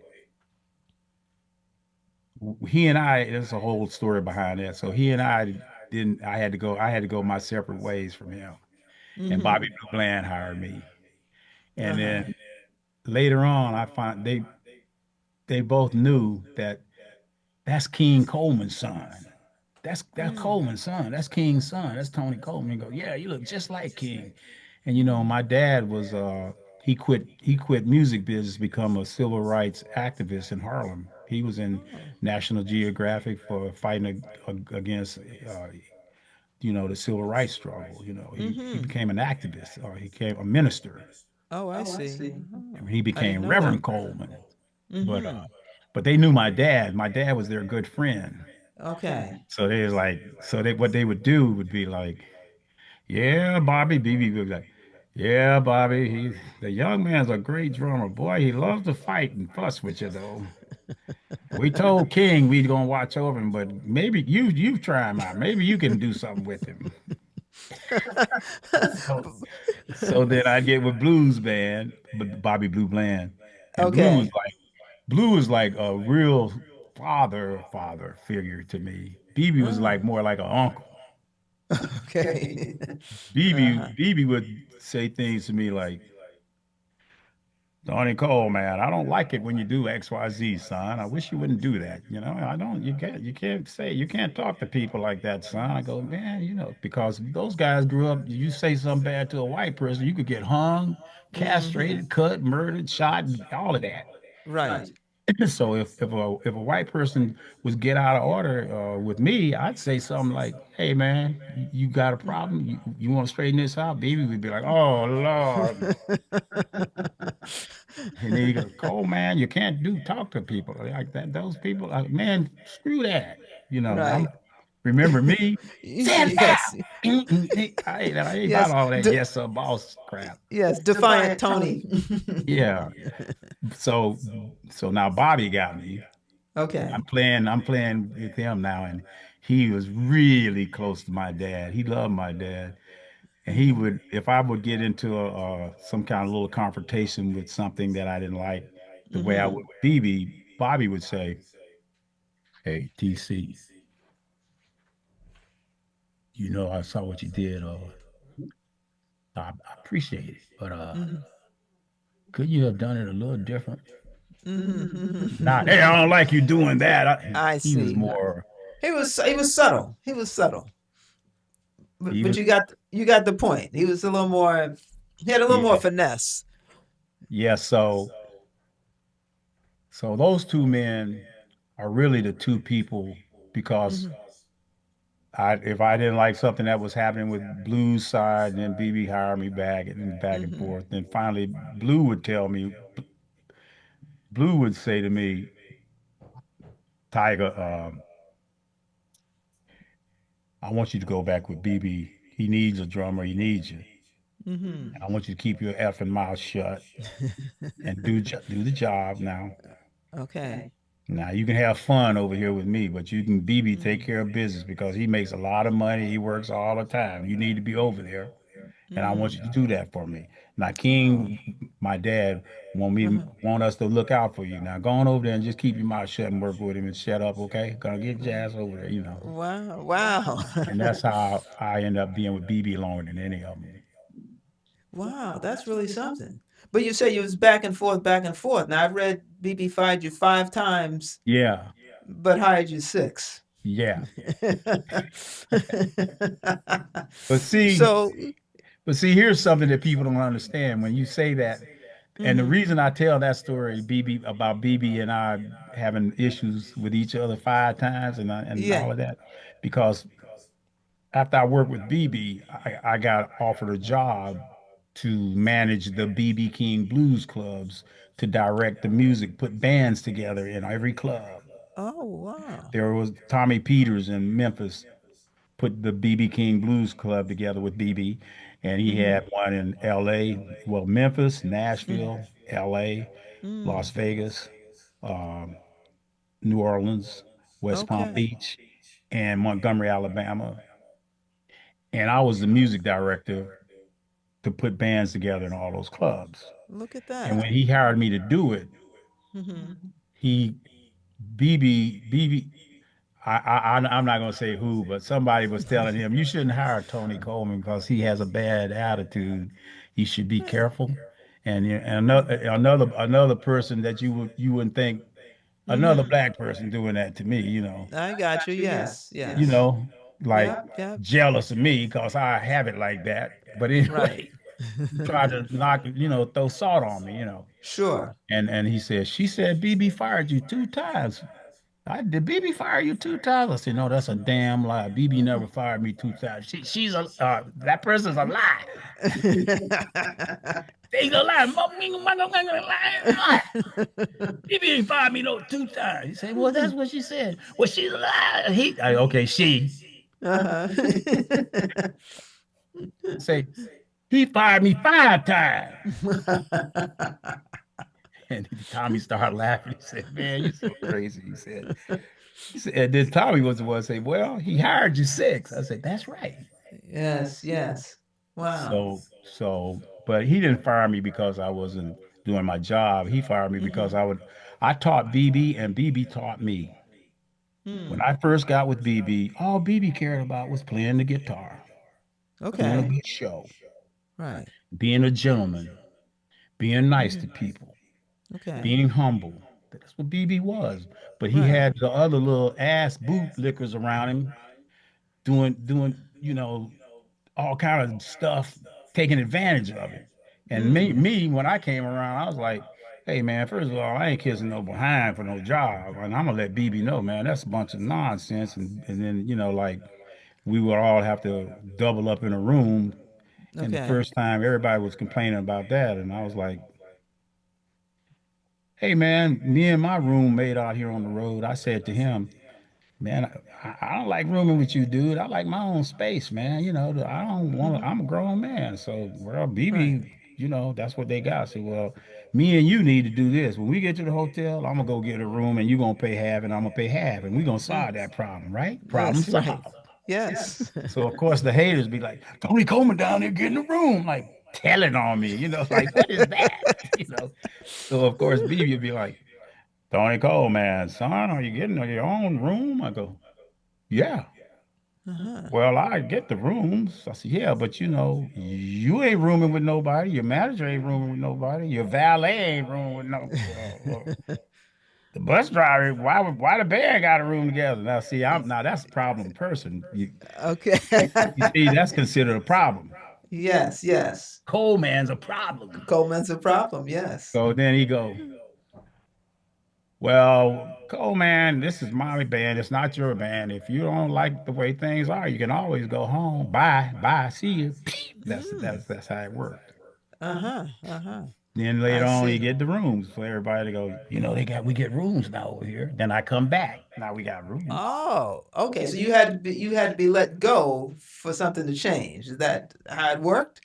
he and I, there's a whole story behind that. So he and I didn't, I had to go my separate ways from him. And Bobby Mm-hmm. Blue Bland hired me. And Uh-huh. then later on, I find they both knew that that's King Coleman's son. That's Mm. Coleman's son. That's King's son. That's Tony Coleman. And go, yeah, you look just like King. And you know, my dad was he quit music business, become a civil rights activist in Harlem. He was in Oh. National Geographic for fighting against the civil rights struggle. You know, he Mm-hmm. became an activist, or he became a minister. Oh, I see. Oh, He I didn't became know that. Reverend Coleman. But Mm-hmm. but they knew my dad. My dad was their good friend. Okay. So they was like, what they would do would be like, yeah, Bobby. BB would be like, yeah, Bobby. The young man's a great drummer. Boy, he loves to fight and fuss with you though. We told King we'd gonna watch over him, but maybe you try him out. Maybe you can do something with him. So so then I get with Blues Band, but Bobby Blue Bland, and Okay. Blue is like a real father figure to me. BB was Oh, like more like an uncle. okay. BB Uh-huh. BB would say things to me like, Tony Cole, man, I don't like it when you do XYZ, son. I wish you wouldn't do that. You know, I don't, you can't talk to people like that, son. I go, man, because those guys grew up, you say something bad to a white person, you could get hung, Mm-hmm. castrated, cut, murdered, shot, all of that. Right. So if a white person was get out of order with me, I'd say something like, "Hey man, you got a problem? You want to straighten this out?" Baby would be like, "Oh Lord," and then you go, "Cole, man, you can't do talk to people like that. Those people, like, man, screw that." Right. I'm remember me. Stand Yes. down. I ain't about Yes. all that yes sir boss crap. Yes. Defiant Tony. Yeah. So so now Bobby got me. Okay. I'm playing with him now, and he was really close to my dad. He loved my dad, and he Mm-hmm. would, if I would get into some kind of little confrontation with something that I didn't like, the way I Mm-hmm. would with BB, Bobby would say, "Hey, TC, I saw what you did. I appreciate it, but Mm-hmm. could you have done it a little different? Not, hey, I Mm-hmm. don't like you doing that." I He was see. more, He was subtle. He was subtle. But even, you got the point. He was a little more. He had a little more yeah, finesse. yeah. So those two men are really the two people because Mm-hmm. if I didn't like something that was happening with Blue's side, then BB hired me back and back and Mm-hmm. forth. Then finally Blue would say to me, Tiger, I want you to go back with BB. He needs a drummer. He needs you. Mm-hmm. And I want you to keep your effing mouth shut and do the job now. Okay. Now you can have fun over here with me, but you can BB take Mm-hmm. care of business because he makes a lot of money. He works all the time. You need to be over there, and I want Mm. you to do that for me. Now, Oh. King, my dad, Uh-huh. want us to look out for you. Now, go on over there and just keep your mouth shut and work with him and shut up, okay? Gonna get Jazz over there. Wow. Wow. And that's how I end up being with BB longer than any of them. Wow. That's really something. But you say you was back and forth, back and forth. Now I've read BB fired you 5 times, Yeah, but hired you six. yeah. But see, So. but see, here's something that people don't understand when you say that. And the Mm-hmm. reason I tell that story, BB, about BB and I having issues with each other 5 times and Yeah. all of that, because after I worked with BB, I got offered a job to manage the BB King Blues clubs, to direct the music, put bands together in every club. Oh wow. There was Tommy Peters in Memphis put the BB King Blues Club together with BB, and he Mm-hmm. had one in LA, well, Memphis, Mm. Nashville, LA, Mm. Las Vegas, um, New Orleans, West Palm Okay. Beach, and Montgomery, Alabama. And I was the music director to put bands together in all those clubs. Look at And that. when he hired me to do it, Mm-hmm. he BB I'm not gonna say who, but somebody was telling him you shouldn't hire Tony Coleman because he has a bad attitude. You should be careful. And another person that you wouldn't think, another Mm-hmm. black person doing that to me, I got you. Yes. you Yes. know, like Yep. Yep. jealous of me because I have it like that. But Right. anyway, try to knock, throw salt on me. Sure. And he said, she said, BB fired you 2 times. Did BB fire you 2 times? I said, no, that's a damn lie. BB never fired me 2 times. She's a that person's a lie. They's a lie. BB ain't fired me no 2 times. He said, well, that's what she said. Well, she's a lie. Okay, she. Uh-huh. Say, he fired me 5 times. And Tommy started laughing. He said, man, you're so crazy. He said, and then Tommy was the one to say, well, he hired you 6. I said, that's right. Yes, yes. Wow. But he didn't fire me because I wasn't doing my job. He fired me because Mm-hmm. I taught BB and BB taught me. When Hmm. I first got with BB, all BB cared about was playing the guitar, doing a Okay. good show, Right. being a gentleman, being nice Mm-hmm. to people. Okay. being humble. That's what BB was. But he Right. had the other little ass bootlickers around him doing, all kind of stuff, taking advantage of him. And Mm. when I came around, I was like, hey man, first of all, I ain't kissing no behind for no job. And I'm gonna let BB know, man, that's a bunch of nonsense. And then, like we would all have to double up in a room. And the Okay. first time everybody was complaining about that. And I was like, hey man, me and my roommate out here on the road, I said to him, man, I don't like rooming with you, dude. I like my own space, man. I don't want to, Hmm. I'm a grown man. So, well, Right. BB, that's what they got. I said, well, me and you need to do this. When we get to the hotel, I'm gonna go get a room and you're gonna pay half and I'm gonna pay half. And we're gonna Mm. solve that problem, right? Problem Yes. Right. solved. Yes. So of course the haters be like, Tony Coleman down there getting a room, like telling on me, like what is that? You know. So of course BB would be like, Tony Coleman, son, are you getting your own room? I go, yeah. Uh-huh. Well, I get the rooms. I said, yeah, but you ain't rooming with nobody. Your manager ain't rooming with nobody. Your valet ain't rooming with no. The bus driver, why the band got a room together? Now, see, now that's a problem person. Okay. You see, that's considered a problem. Yes. Yes. Coleman's a problem. Coleman's a problem. Yes. So then he go, well, Coleman, this is my band. It's not your band. If you don't like the way things are, you can always go home. Bye, bye, see you. That's Mm. that's how it worked. Uh-huh. Uh-huh. Then I later on, you see. get the rooms for everybody to go. We get rooms now over here. Then I come back. Now we got rooms. Oh, okay. So you had to be let go for something to change. Is that how it worked?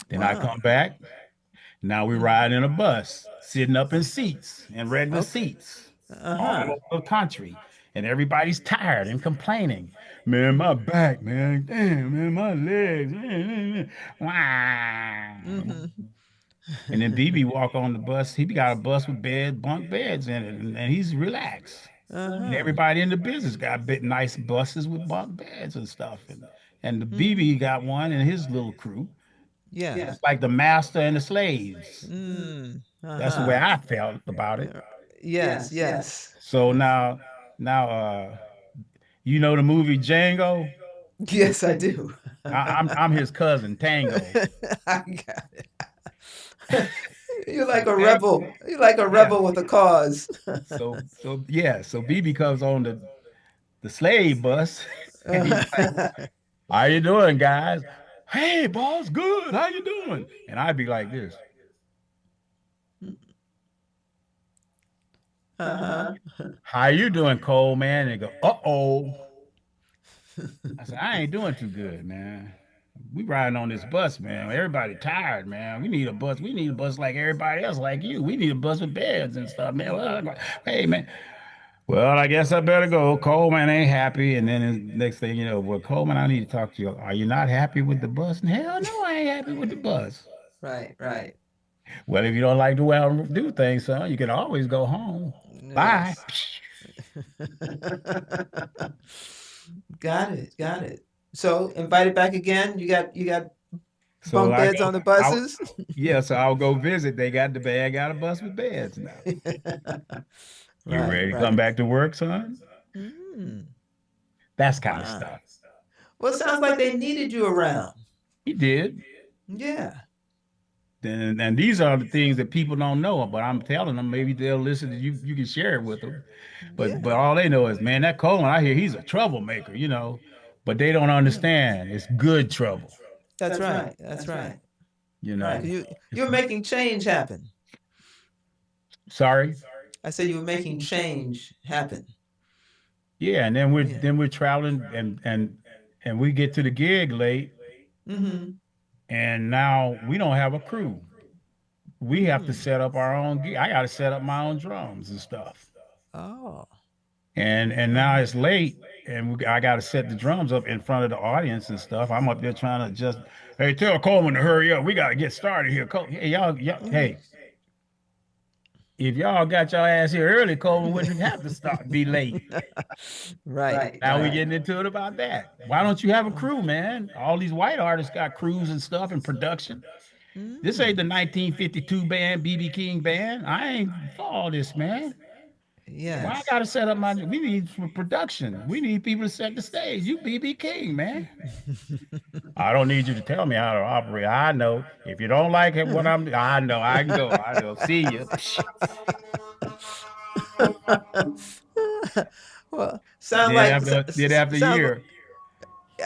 Then I Wow. come back. Now we ride in a bus, sitting up in seats, in regular Okay. seats, all Uh-huh. over the country. And everybody's tired and complaining. Man, my back, man. Damn, man, my legs. Wow. Mm-hmm. And then BB walk on the bus. He got a bus with bunk beds in it, and he's relaxed. And Uh-huh. everybody in the business got bit nice buses with bunk beds and stuff. And the Mm-hmm. BB got one in his little crew. Yeah. It's like the master and the slaves. Mm. That's the way Uh-huh. I felt about it. Yes, yes. So now, you know the movie Django. Yes, I do. I'm his cousin Tango. I got it. You're So like a Tango, rebel. You're like a yeah. rebel with a cause. So BB comes on the slave bus, and he's like, Uh-huh. "How you doing, guys? Hey, boss, good. How you doing?" And I'd be like this, Uh-huh. "How you doing, Cole, man?" And they go, "Uh-oh." I said, "I ain't doing too good, man. We riding on this bus, man. Everybody tired, man. We need a bus. We need a bus like everybody else, like you. We need a bus with beds and stuff, man. Well, hey, man. Well, I guess I better go. Coleman ain't happy." And then the next thing you know, well, Coleman, I need to talk to you. Are you not happy with the bus? And hell no, I ain't happy with the bus. Right, right. Well, if you don't like the way I do things, son, you can always go home. Bye. Yes. Got it, got it. So invited back again. You got So bunk beds on the buses? yeah, so I'll go visit. They got the bag, got a bus with beds now. You Right, ready to come right. back to work, son? Mm, That's kind of wow. stuff. Well, it sounds like they needed you around. He did. Yeah, And these are the things that people don't know, but I'm telling them, maybe they'll listen to you. You can share it with them. But yeah. all they know is, man, that Coleman, I hear he's a troublemaker. But they don't Yeah. understand. It's good trouble, That's right. That's right. you Right. 'Cause know. you It's were making change happen. sorry. I said you were making change happen. Yeah, and then we're Yeah. then we're traveling and we get to the gig late, Mm-hmm. and now we don't have a crew. We have to Mm. set up our own gig. I got to set up my own drums and stuff. Oh. And now Uh-huh. it's late, and I got to set the drums up in front of the audience and stuff. I'm up there trying to just, hey, tell Coleman to hurry up. We got to get started here. Hey, Mm. hey, if y'all got your ass here early, Coleman wouldn't have to be late. Right, Now we right. getting into it about that. Why don't you have a crew, man? All these white artists got crews and stuff and production. This ain't the Mm. 1952 band, BB King band. I ain't for all this, man. Why I Yes. gotta set up my? We need for production. We need people to set the stage. You BB King, man. I don't need you to tell me how to operate. I know. If you don't like it, what I know. I can go. I know. See you. Well, sounds Then like after, then after a sounds. year,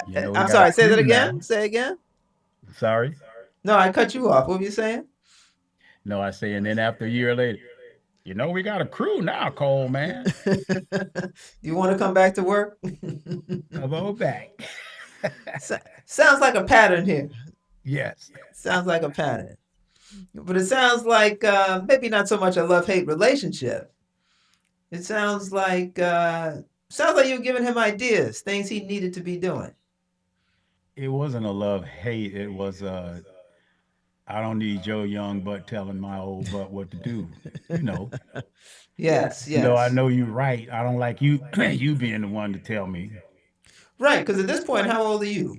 you know, we I'm got a sorry. Say that crew now. again. Say again. Sorry. No, I cut you off. What were you saying? No, I say, and then after a year later, you know, we got a crew now, Cole, man. You want to come back to work? Come on back. Sounds like a pattern here. Yes. Sounds like a pattern. But it sounds like maybe not so much a love hate relationship. It sounds like you were giving him ideas, things he needed to be doing. It wasn't a love hate. It was I don't need Joe Young butt telling my old butt what to do. You know, Yes, even though I yes. know you're right, I don't like you you being the one to tell me. Right, because at this point, how old are you?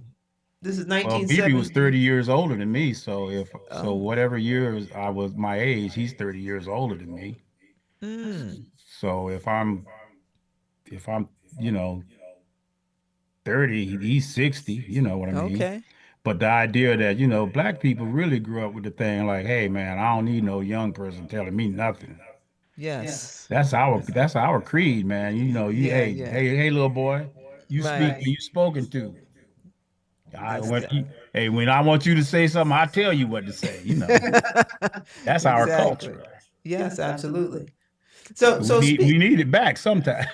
This is Well, BB was 30 1970. years older than me, so if so Oh. whatever years I was my age, he's 30 years older than me. Mm. So if I'm, you know, 30, he's 60, you know what I mean? Okay. But the idea that, you know, black people really grew up with the thing like, hey man, I don't need no young person telling me nothing. Yes. That's our creed, man. You know, you Yeah, hey, yeah. hey, hey little boy, you speak Right. when you spoken to. I That's when you, hey, when I want you to say something, I tell you what to say, you know. That's our exactly. culture. Yes, absolutely. So, We so need speak. we need it back sometime.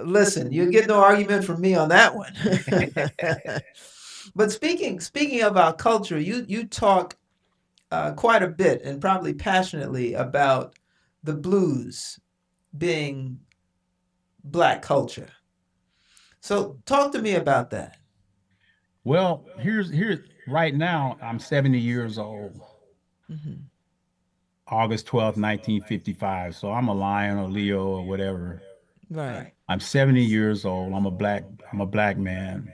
Listen, you get no argument from me on that one. But speaking of our culture, you talk quite a bit and probably passionately about the blues being black culture. So talk to me about that. Well, here's right now, I'm 70 years old. Hmm. August 12th, 1955. So I'm a lion or Leo or whatever. Right. I'm 70 years old. I'm a black man.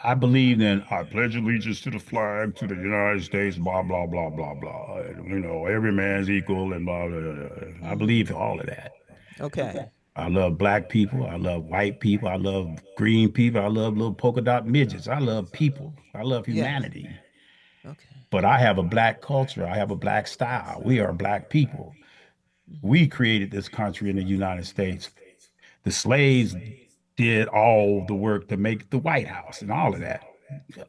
I believe in I pledge allegiance to the flag, to the United States, blah, blah, blah, blah, blah. You know, every man's equal and blah, blah, blah, blah. I Hmm. believe all of that. Okay. I love black people. I love white people. I love green people. I love little polka dot midgets. I love people. I love Yes. humanity. Okay. But I have a black culture. I have a black style. We are black people. We created this country in the United States. The slaves did all the work to make the White House and all of that.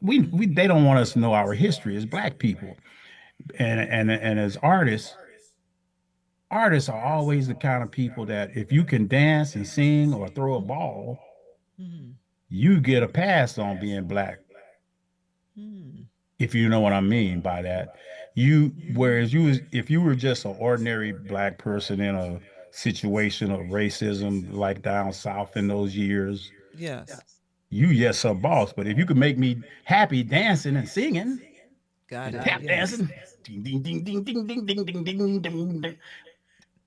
We Hmm. they don't want us to know our history as black people. And as artists are always the kind of people that if you can dance and sing or throw a ball, Hmm. you get a pass on being black. Hmm. If you know what I mean by that. Whereas if you were just an ordinary black person in a situation of racism like down south in those years, Yes. you yes some boss. But if you could make me happy dancing and singing Got and it. tap Yes. dancing, ding ding ding ding ding ding ding ding ding ding ding.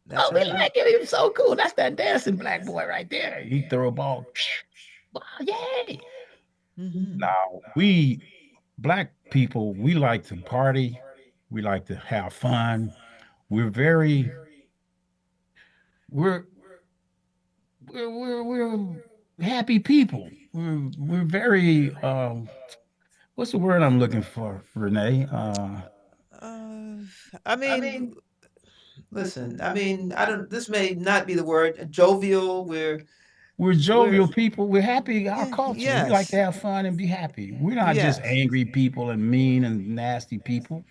That's Oh, we right. like it. He was so cool. That's that dancing black boy right there. He throw a ball. Wow, yay. Hmm. Now, we black people, we like to party. We like to have fun. We're very, we're, we're happy people. We're very, what's the word I'm looking for, Renee? Uh, I mean, listen. I mean, I don't. This may not be the word jovial. We're We're jovial people. We're happy. Our yeah. culture. We like to Yes. have fun and be happy. We're not just Yes. angry people and mean and nasty people.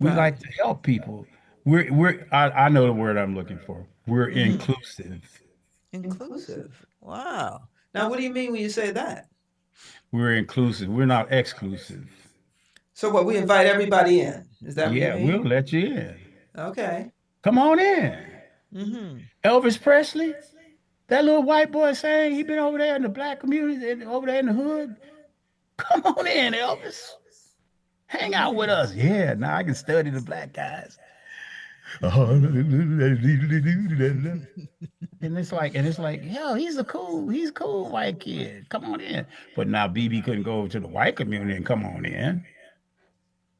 We Right. like to help people. I know the word I'm looking for. We're Hmm. inclusive. Inclusive. Wow. Now, what do you mean when you say that? We're inclusive. We're not exclusive. So, what we invite everybody in? Is that what you Yeah, we'll mean? let you in. Okay. Come on in. Hmm. Elvis Presley, that little white boy saying he been over there in the black community, over there in the hood. Come on in, Elvis. Hang out with Hmm. us. Yeah, now I can study the black guys. Hmm. And it's like, yo, he's a cool white kid. Come on in. But now BB couldn't go over to the white community and come on in.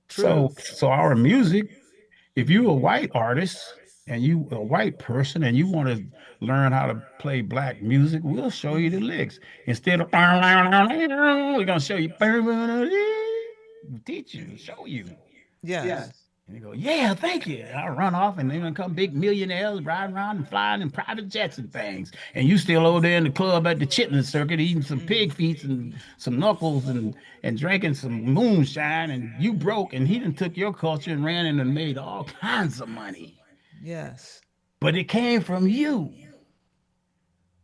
True. So our music, if you a white artist and you a white person and you want to learn how to play black music, we'll show you the Hmm. licks. Instead of we're gonna show you, teach you, show you. Yes. And you go, yeah, thank you. And I run off and then come big millionaires riding around and flying in private jets and things. And you still over there in the club at the chitlin circuit eating some pig feet and some knuckles and drinking some moonshine and you broke and he done took your culture and ran in and made all kinds of money. Yes. But it came from you.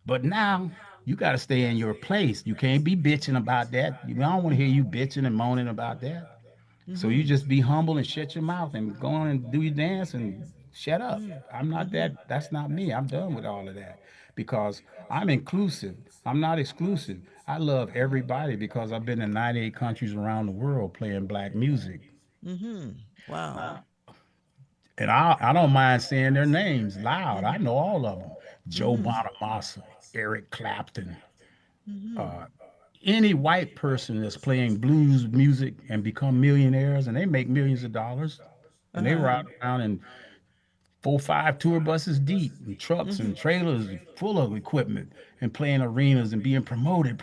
But now you got to stay in your place. You can't be bitching about that. I don't want to hear you bitching and moaning about that. So you Hmm. just be humble and shut your mouth and go on and do your dance and shut up. Hmm. I'm not Hmm. that. That's not me. I'm done with all of that because I'm inclusive. I'm not exclusive. I love everybody because I've been in 98 countries around the world playing black music. Hmm. Wow. And I don't mind saying their names loud. I Hmm. know all of them. Joe Hmm. Bonamassa, Eric Clapton, Hmm. uh, any white person that's playing blues music and become millionaires and they make millions of dollars and they Uh-huh. ride around in 4, 5 tour buses deep and trucks Hmm. and trailers full of equipment and playing arenas and being promoted.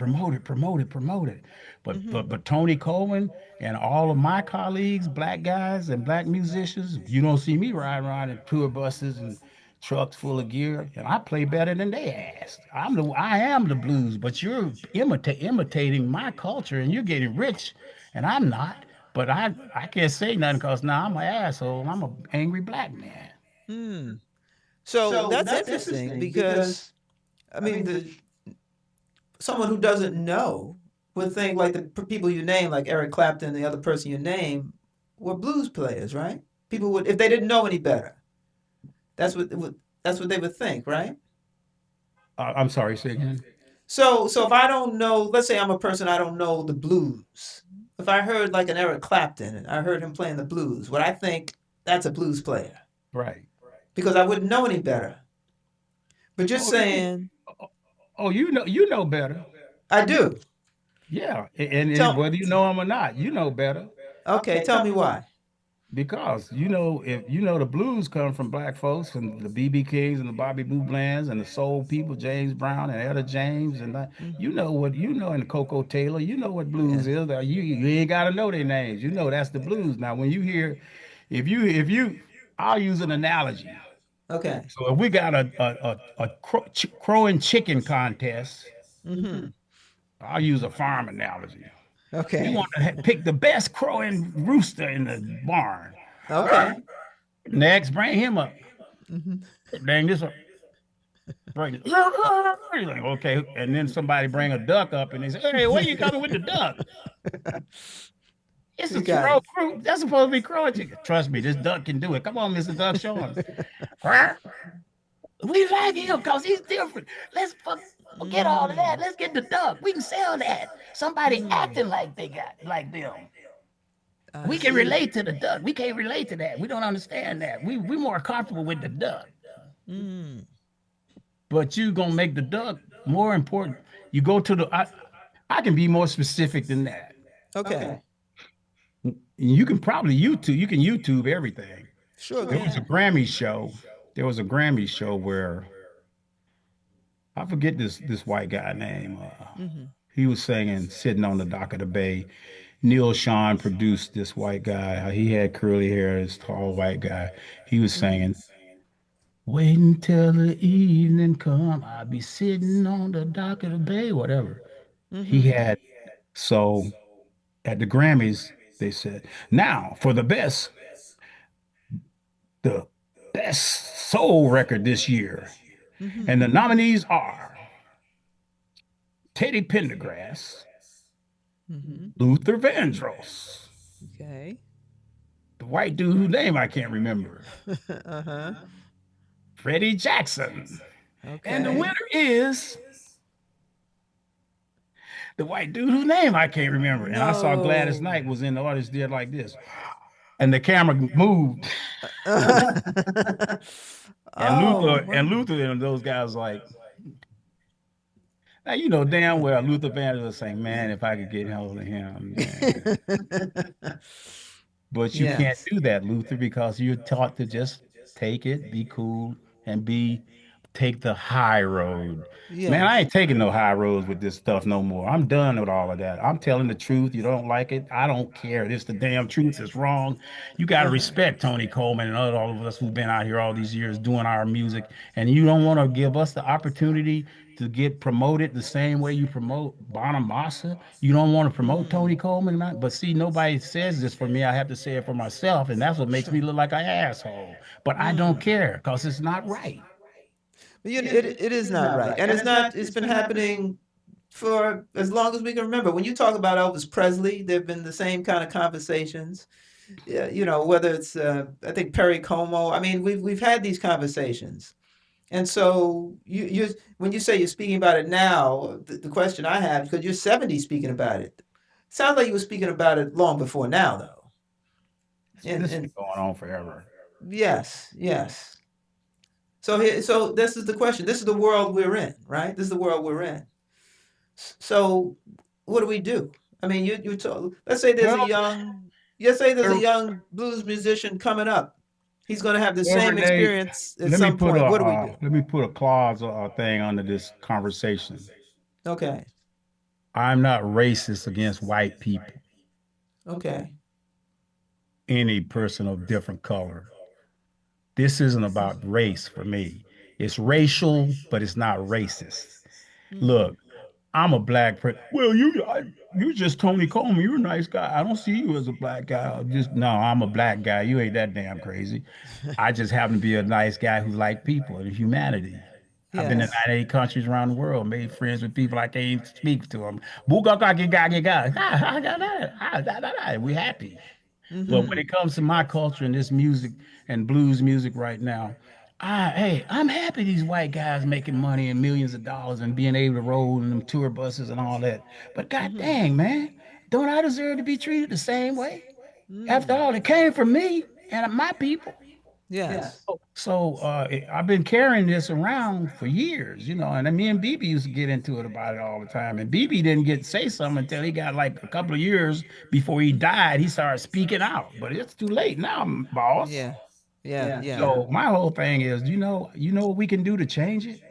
Hmm. But Tony Coleman and all of my colleagues, black guys and black musicians, you don't see me riding around in tour buses and trucks full of gear, and I play better than they asked. I am the blues, but you're imitating my culture and you're getting rich, and I'm not. But I can't say nothing because now I'm an asshole. I'm an angry black man. Hmm. So that's interesting because I mean, the someone who doesn't know would think like the people you name, like Eric Clapton, the other person you name, were blues players, right? People would, if they didn't know any better, that's what that's what they would think, right? I'm sorry, say again. So if I don't know, let's say I'm a person I don't know the blues. If I heard like an Eric Clapton and I heard him playing the blues, would I think that's a blues player? Right. Because I wouldn't know any better. But just Oh, you, saying, oh, you know better. I do. Yeah, and Tell whether you know them or not, you know better okay, tell me why. because you know if you know the blues come from black folks and the BB Kings and the Bobby Blue Blands and the soul people, James Brown and Etta James and that, Mm, you know what you know and Coco Taylor, you know what blues yes. is. You ain't got to know their names. You know that's the blues. Now when you hear, if you, I'll use an analogy. Okay. So if we got a crowing chicken contest, Mm-hmm. I'll use a farm analogy. We Okay. want to pick the best crowing rooster in the barn. Okay. Next, bring him up. Mm-hmm. Bring this up. Bring it. You're like, okay. And then somebody bring a duck up and they say, hey, where you coming with the duck? It's You a got crow it. crew. That's supposed to be crowing chicken. Trust me, this duck can do it. Come on, Mr. Duck, show him. We like him because he's different. Forget all of Mm. that. Let's get the duck. We can sell that. Somebody Mm. acting like they got like them. I We can see. relate to the duck. We can't relate to that. We don't understand that. We more comfortable with the duck. Mm. But you gonna make the duck more important. You go to the I can be more specific than that. Okay. You can probably YouTube everything. Sure There was a can. Grammy show. There was a Grammy show where I forget this white guy name. Mm-hmm. He was singing "Sitting on the Dock of the Bay." Neil Sean produced this white guy. He had curly hair. This tall white guy. He was Mm-hmm. singing, "Waiting till the evening come. I'll be sitting on the dock of the bay." Whatever. He Mm-hmm. had so at the Grammys they said now for the best soul record this year, Mm-hmm. and the nominees are Teddy Pendergrass, Mm-hmm. Luther Vandross, Okay. the white dude whose name I can't remember, Uh-huh. Freddie Jackson. And the Okay. winner is the white dude whose name I can't remember. And I saw Gladys No. Knight was in the audience did like this. And the camera moved. And Oh my. Luther and those guys like, now you know damn well Luther Vandross was saying, man, if I could get hold of him, man. But you can't Yes. do that, Luther, because you're taught to just take it, be cool, and take the high road. Man, I Yes. ain't taking no high roads with this stuff no more. I'm done with all of that. I'm telling the truth. You don't like it. I don't care. This the damn truth. It's wrong. You got to Uh-huh. respect Tony Coleman and all of us who've been out here all these years doing our music. And you don't want to give us the opportunity to get promoted the same way you promote Bonamassa. You don't want to promote Tony Hmm. Coleman, but see, nobody says this for me. I have to say it for myself, and that's what makes me look like an asshole. But I don't Mm. care because it's not right. But it is not right. And it's not, it's been happening for as long as we can remember. When you talk about Elvis Presley, there have been the same kind of conversations. Yeah, whether it's I think Perry Como. I mean, we've had these conversations. And so you when you say you're speaking about it now, the question I have, because you're 70 speaking about it, sounds like you were speaking about it long before now, though. This has And been going on forever. yes, yes. So this is the question. This is the world we're in, right? This is the world we're in. So what do we do? I mean, you told, let's say there's Well, a young, let's say there's a well, young blues musician coming up. He's going to have the same Renee, experience at some point. What do we do? let me put a clause thing under this conversation. Okay. I'm not racist against white people, Okay. any person of different color. This isn't about race for me. It's racial, but it's not racist. Hmm. Look, I'm a black person. Well, you just Tony Coleman. You're a nice guy. I don't see you as a black guy. Just no, I'm a black guy. You ain't that damn crazy. I just happen to be a nice guy who like people and humanity. I've been in Yes. 98 countries around the world, made friends with people I can't even speak to them. We happy. But when Mm-hmm. it comes to my culture and this music and blues music right now, hey, I'm happy these white guys making money and millions of dollars and being able to roll in them tour buses and all that. But god Mm-hmm. dang, man, don't I deserve to be treated the same way? After Mm. all, it came from me and my people. Yes. I've been carrying this around for years, and then me and BB used to get into it about it all the time. And BB didn't get to say something until he got like a couple of years before he died. He started speaking out, but it's too late now, boss. Yeah. Yeah. Yeah. So my whole thing is, what we can do to change it?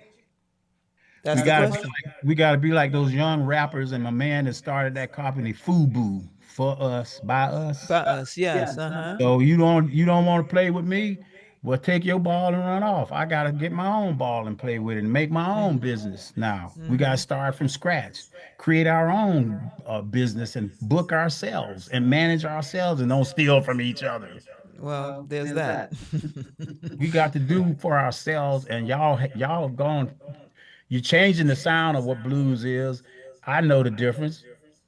That's the question. We gotta be like those young rappers and my man that started that company, FUBU, for us, by us. By us. Yes. Uh-huh. So you don't want to play with me? Well, take your ball and run off. I gotta get my own ball and play with it and make my own business. Now we gotta Mm-hmm. start from scratch, create our own business and book ourselves and manage ourselves and don't steal from each other. Well, there's that. We got to do for ourselves, and y'all have gone. You're changing the sound of what blues is. I know the difference.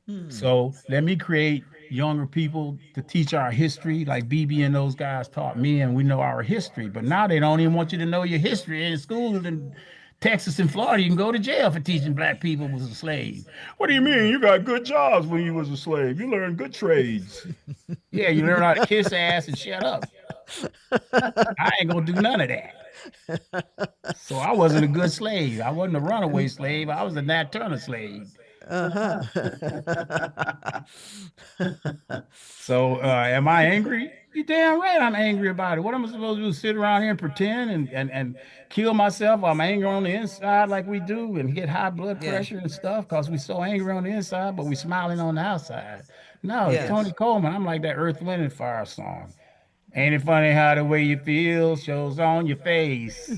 Hmm. So let me create younger people to teach our history, like BB and those guys taught me, and we know our history. But now they don't even want you to know your history. In schools in Texas and Florida, you can go to jail for teaching black people was a slave. What do you mean? You got good jobs when you was a slave. You learned good trades. Yeah, you learn how to kiss ass and shut up. I ain't gonna do none of that. So I wasn't a good slave. I wasn't a runaway slave. I was a Nat Turner slave. Uh-huh. So, am I angry? You damn right I'm angry about it. What am I supposed to do? Sit around here and pretend and kill myself? I'm angry on the inside like we do and get high blood Yeah. pressure and stuff because we so angry on the inside, but we smiling on the outside. No, Tony Yes. Coleman, I'm like that Earth, Wind, and Fire song. Ain't it funny how the way you feel shows on your face?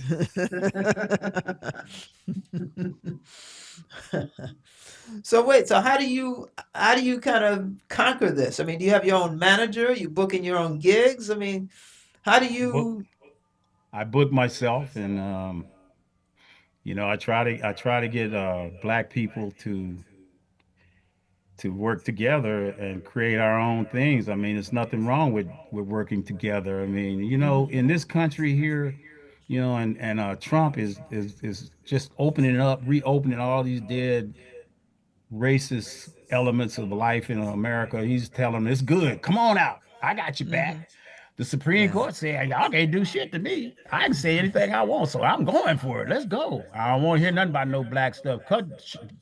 So wait, so how do you kind of conquer this? I mean, do you have your own manager? You booking your own gigs? I mean, how do Book, you I book myself and I try to get black people to work together and create our own things. I mean, there's nothing wrong with working together. I mean, in this country here, and Trump is just opening up, reopening all these dead racist elements of life in America. He's telling them it's good. Come on out. I got your back. Mhm. The Supreme Yeah. Court said, y'all can't do shit to me. I can say anything I want, so I'm going for it. Let's go. I don't want to hear nothing about no black stuff.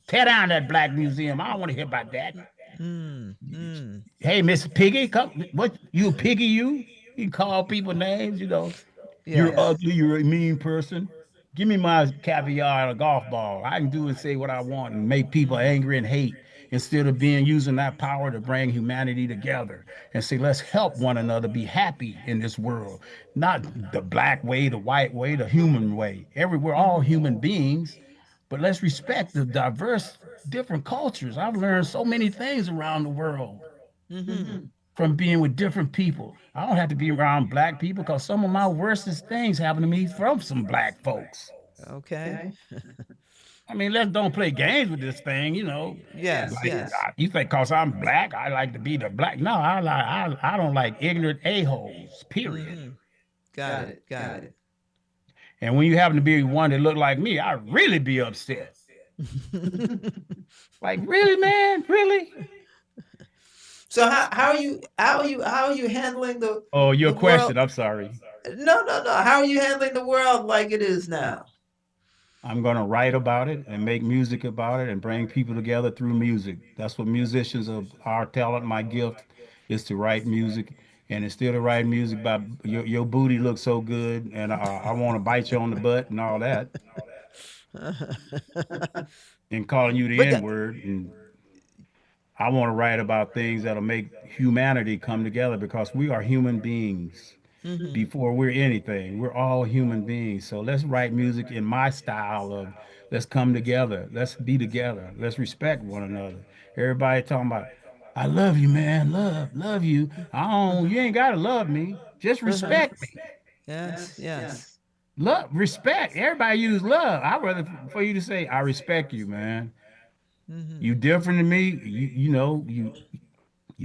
Tear down that black museum. I don't want to hear about that. Mm, mm. Hey, Miss Piggy, come. What you a piggy? You call people names. You're Yes. ugly. You're a mean person. Give me my caviar and a golf ball. I can do and say what I want and make people Mm-hmm. angry and hate instead of being using that power to bring humanity together and say, let's help one another be happy in this world. Not the black way, the white way, the human way. We're all Mm-hmm. human beings, but let's respect the diverse, different cultures. I've learned so many things around the world Mm-hmm. from being with different people. I don't have to be around black people because some of my worstest things happen to me from some black folks. Okay. I mean, let's don't play games with this thing. Yes, Like yes. you think because I'm black, I like to be the black. No, I don't like ignorant a-holes, period. Mm-hmm. Got it. Got it. And when you happen to be one that look like me, I really be upset. Like, really, man? Really? So how are you handling Oh, your the world? question. I'm sorry. No, no, no. How are you handling the world like it is now? I'm going to write about it and make music about it and bring people together through music. That's what musicians are, our talent, my gift is to write music. And instead of writing music about your booty looks so good and I want to bite you on the butt and all that and calling you the But N that. word. And I want to write about things that'll make humanity come together because we are human beings. Mm-hmm. Before we're anything. We're all human beings. So let's write music in my style of let's come together. Let's be together. Let's respect one another. Everybody talking about, I love you, man. Love you. You ain't gotta love me. Just Uh-huh. respect me. Yes, yes. Love, respect. Everybody use love. I'd rather for you to say, I respect you, man. Mm-hmm. You different than me. You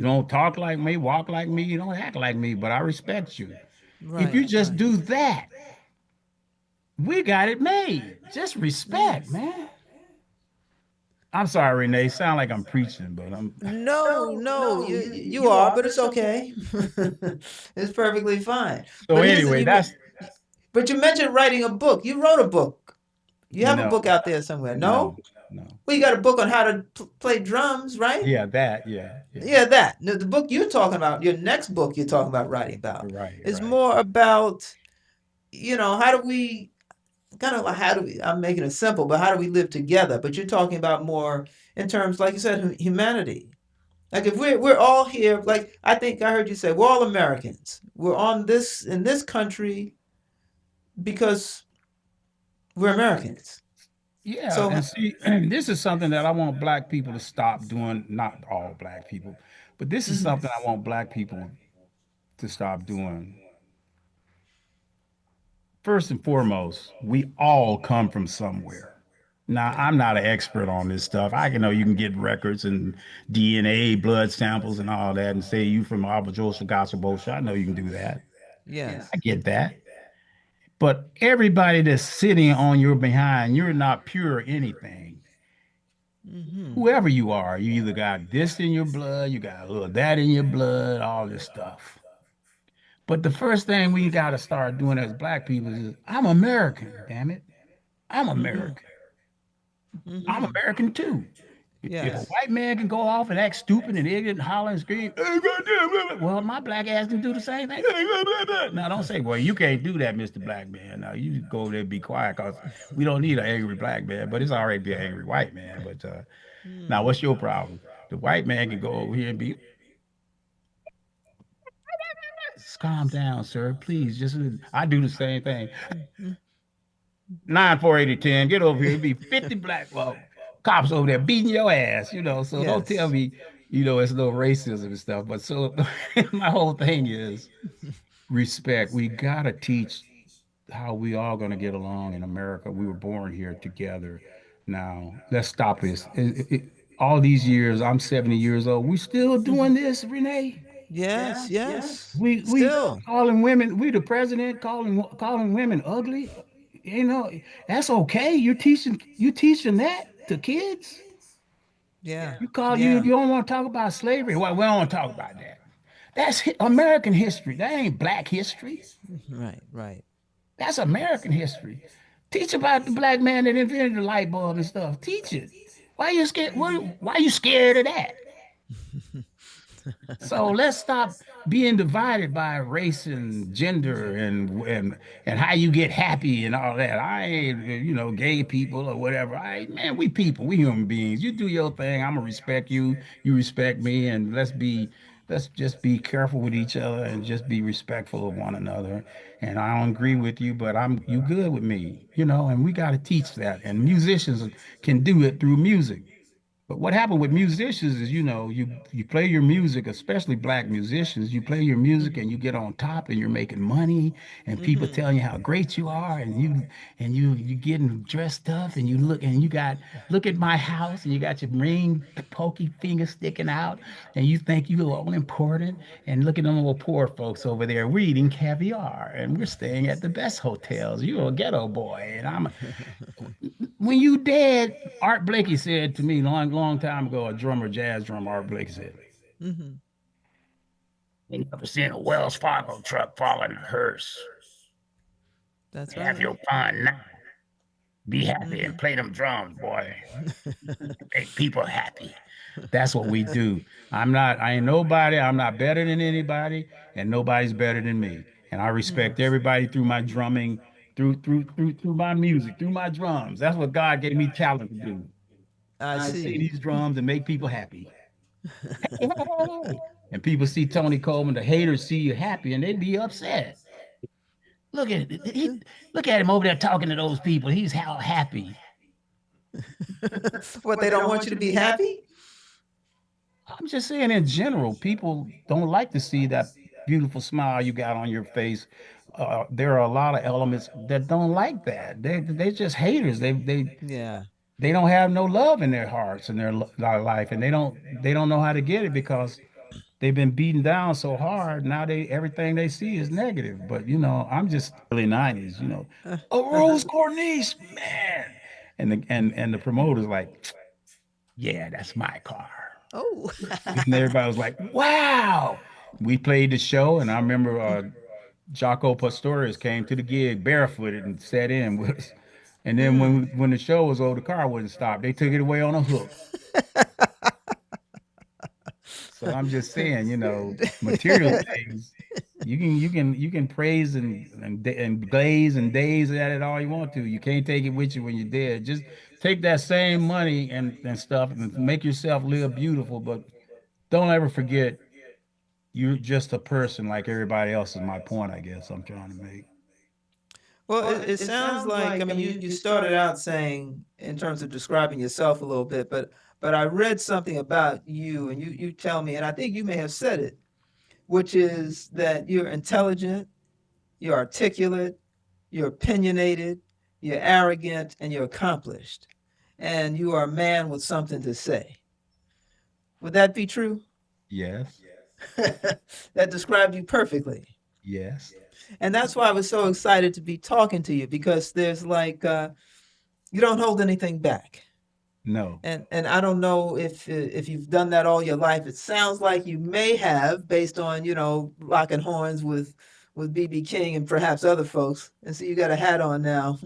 don't talk like me, walk like me, you don't act like me, but I respect you. If Right, you just right. do that, we got it made. Just Mm. respect, man. I'm sorry, Renee. Sound like I'm preaching, but I'm. No, no, you You are, are, but but it's it's okay. okay. It's perfectly fine. So But here's the anyway, you. that's But you mentioned writing a book. You wrote a book. You have a no, book out there somewhere. No? no, no. Well, you got a book on how to play drums, right? Yeah, that. Yeah, yeah. Yeah, that. No, the book you're talking about, your next book you're talking about writing about, Right, is right. more about, how do we kind of like how do we, I'm making it simple, but how do we live together? But you're talking about more in terms, like you said, humanity. Like if we're all here, like I think I heard you say, we're all Americans. We're on this in this country because we're Americans. Yeah, So, and see, this is something that I want black people to stop doing. Not all black people, but this is mhm, something I want black people to stop doing. First and foremost, we all come from somewhere. Now, Okay. I'm not an expert on this stuff. I can know you can get records and DNA, blood samples, and all that, and say you from Arbojosha, Gossabosha. I know you can do that. Yes. I get that. But everybody that's sitting on your behind, you're not pure anything. Mm-hmm. Whoever you are, you either got this in your blood, you got a little of that in your blood, all this stuff. But the first thing we got to start doing as black people is, I'm American, damn it. I'm Mm-hmm. American. I'm Mm-hmm. American too. If a Yes. white man can go off and act stupid and ignorant and holler and scream, "Hey, goddamn," well, my black ass can do the same thing. Now, don't say, well, you can't do that, Mr. Black Man. Now, you go over there and be quiet because we don't need an angry black man, but it's all right to be an angry white man. But now, Mm. what's your problem? The white man can go over here and be, calm down, sir. Please, just, I do the same thing. Mm-hmm. 94810, get over here. It'd be 50 black cops over there beating your ass. So don't tell Yes. me, it's no racism and stuff. But so my whole thing is respect. We gotta teach how we all gonna get along in America. We were born here together. Now let's stop this. All these years, I'm 70 years old. We still Mm-hmm. doing this, Renee. Yes, yes. We Still. calling women, we the president calling women ugly. That's okay. You teaching that to kids. Yeah. You Yeah. don't want to talk about slavery. Well, we don't want to talk about that. That's American history. That ain't black history. Right, right. That's American history. Teach about the black man that invented the light bulb and stuff. Teach it. Why you scared? Why you scared of that? So let's stop being divided by race and gender and how you get happy and all that. I ain't, gay people or whatever. Man, we people, we human beings. You do your thing. I'm gonna respect you. You respect me, and let's just be careful with each other and just be respectful of one another. And I don't agree with you, but you good with me, and we got to teach that. And musicians can do it through music. But what happened with musicians is, you play your music, especially black musicians, you play your music and you get on top and you're making money and people Mm-hmm. telling you how great you are and you getting dressed up and you look at my house and you got your ring pokey finger sticking out and you think you all important and look at them little poor folks over there. We're eating caviar and we're staying at the best hotels. You're a ghetto boy and I'm when you dead, Art Blakey said to me long, long time ago, a drummer, jazz drummer, Art Blakey said, Mm-hmm. "Ain't never seen a Wells Fargo truck following a hearse. That's Have right. your fun now. Be happy and Mm-hmm. play them drums, boy. Make people happy." That's what we do. I ain't nobody, I'm not better than anybody, and nobody's better than me. And I respect everybody through my drumming, through my music, through my drums. That's what God gave me talent to do. I Play see. these drums and make people happy. Hey, hey, hey. And people see Tony Coleman, the haters see you happy and they be upset. Look at look at him over there talking to those people. He's how happy. What, they don't want you to be happy? I'm just saying in general, people don't like to see that beautiful smile you got on your face. There are a lot of elements that don't like that. They just haters. Yeah. They don't have no love in their hearts and their life, and they don't know how to get it because they've been beaten down so hard. Now everything they see is negative. But I'm just early '90s. A Uh-huh. Rose Corniche, man, and the promoter's like, yeah, that's my car. Oh. And everybody was like, wow. We played the show, and I remember Jaco Pastorius came to the gig barefooted and sat in with us. And then Mm. when the show was over, the car wouldn't stop. They took it away on a hook. So I'm just saying, material things, you can praise and glaze and daze at it all you want to. You can't take it with you when you're dead. Just take that same money and stuff and make yourself live beautiful, but don't ever forget you're just a person like everybody else is my point, I guess I'm trying to make. Well, it sounds like, I mean, you started out saying, in terms of describing yourself a little bit, but I read something about you, and you tell me, and I think you may have said it, which is that you're intelligent, you're articulate, you're opinionated, you're arrogant, and you're accomplished, and you are a man with something to say. Would that be true? Yes, That described you perfectly. yes, And that's why I was so excited to be talking to you, because there's like, you don't hold anything back. no. And I don't know if you've done that all your life. It sounds like you may have, based on, locking horns with BB King and perhaps other folks. And so you got a hat on now.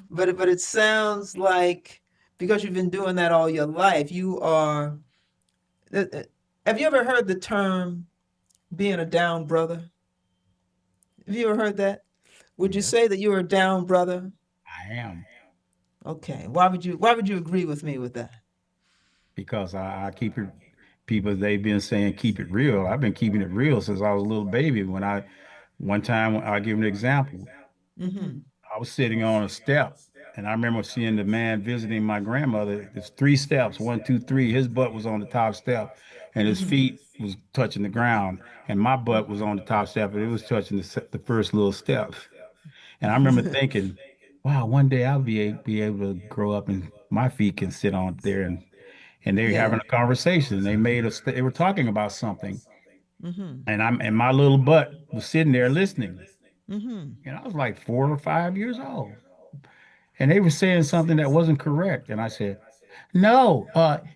But it sounds like, because you've been doing that all your life, you are. Have you ever heard the term being a down brother? Have you ever heard that? Would you say Yes, that you're a down brother? I am Okay. Why would you agree with me with that? because I keep it. People they've been saying keep it real. I've been keeping it real since I was a little baby. One time I'll give an example. Mm-hmm. I was sitting on a step, and I remember seeing the man visiting my grandmother. There's three steps, one, two, three. His butt was on the top step, and his Mm-hmm. feet was touching the ground, and my butt was on the top step, and it was touching the first little step. And I remember thinking, wow, one day I'll be able to grow up and my feet can sit on there. And they were Yeah. having a conversation. They were talking about something, Mm-hmm. and my little butt was sitting there listening. Mm-hmm. And I was like 4 or 5 years old. And they were saying something that wasn't correct. And I said, no,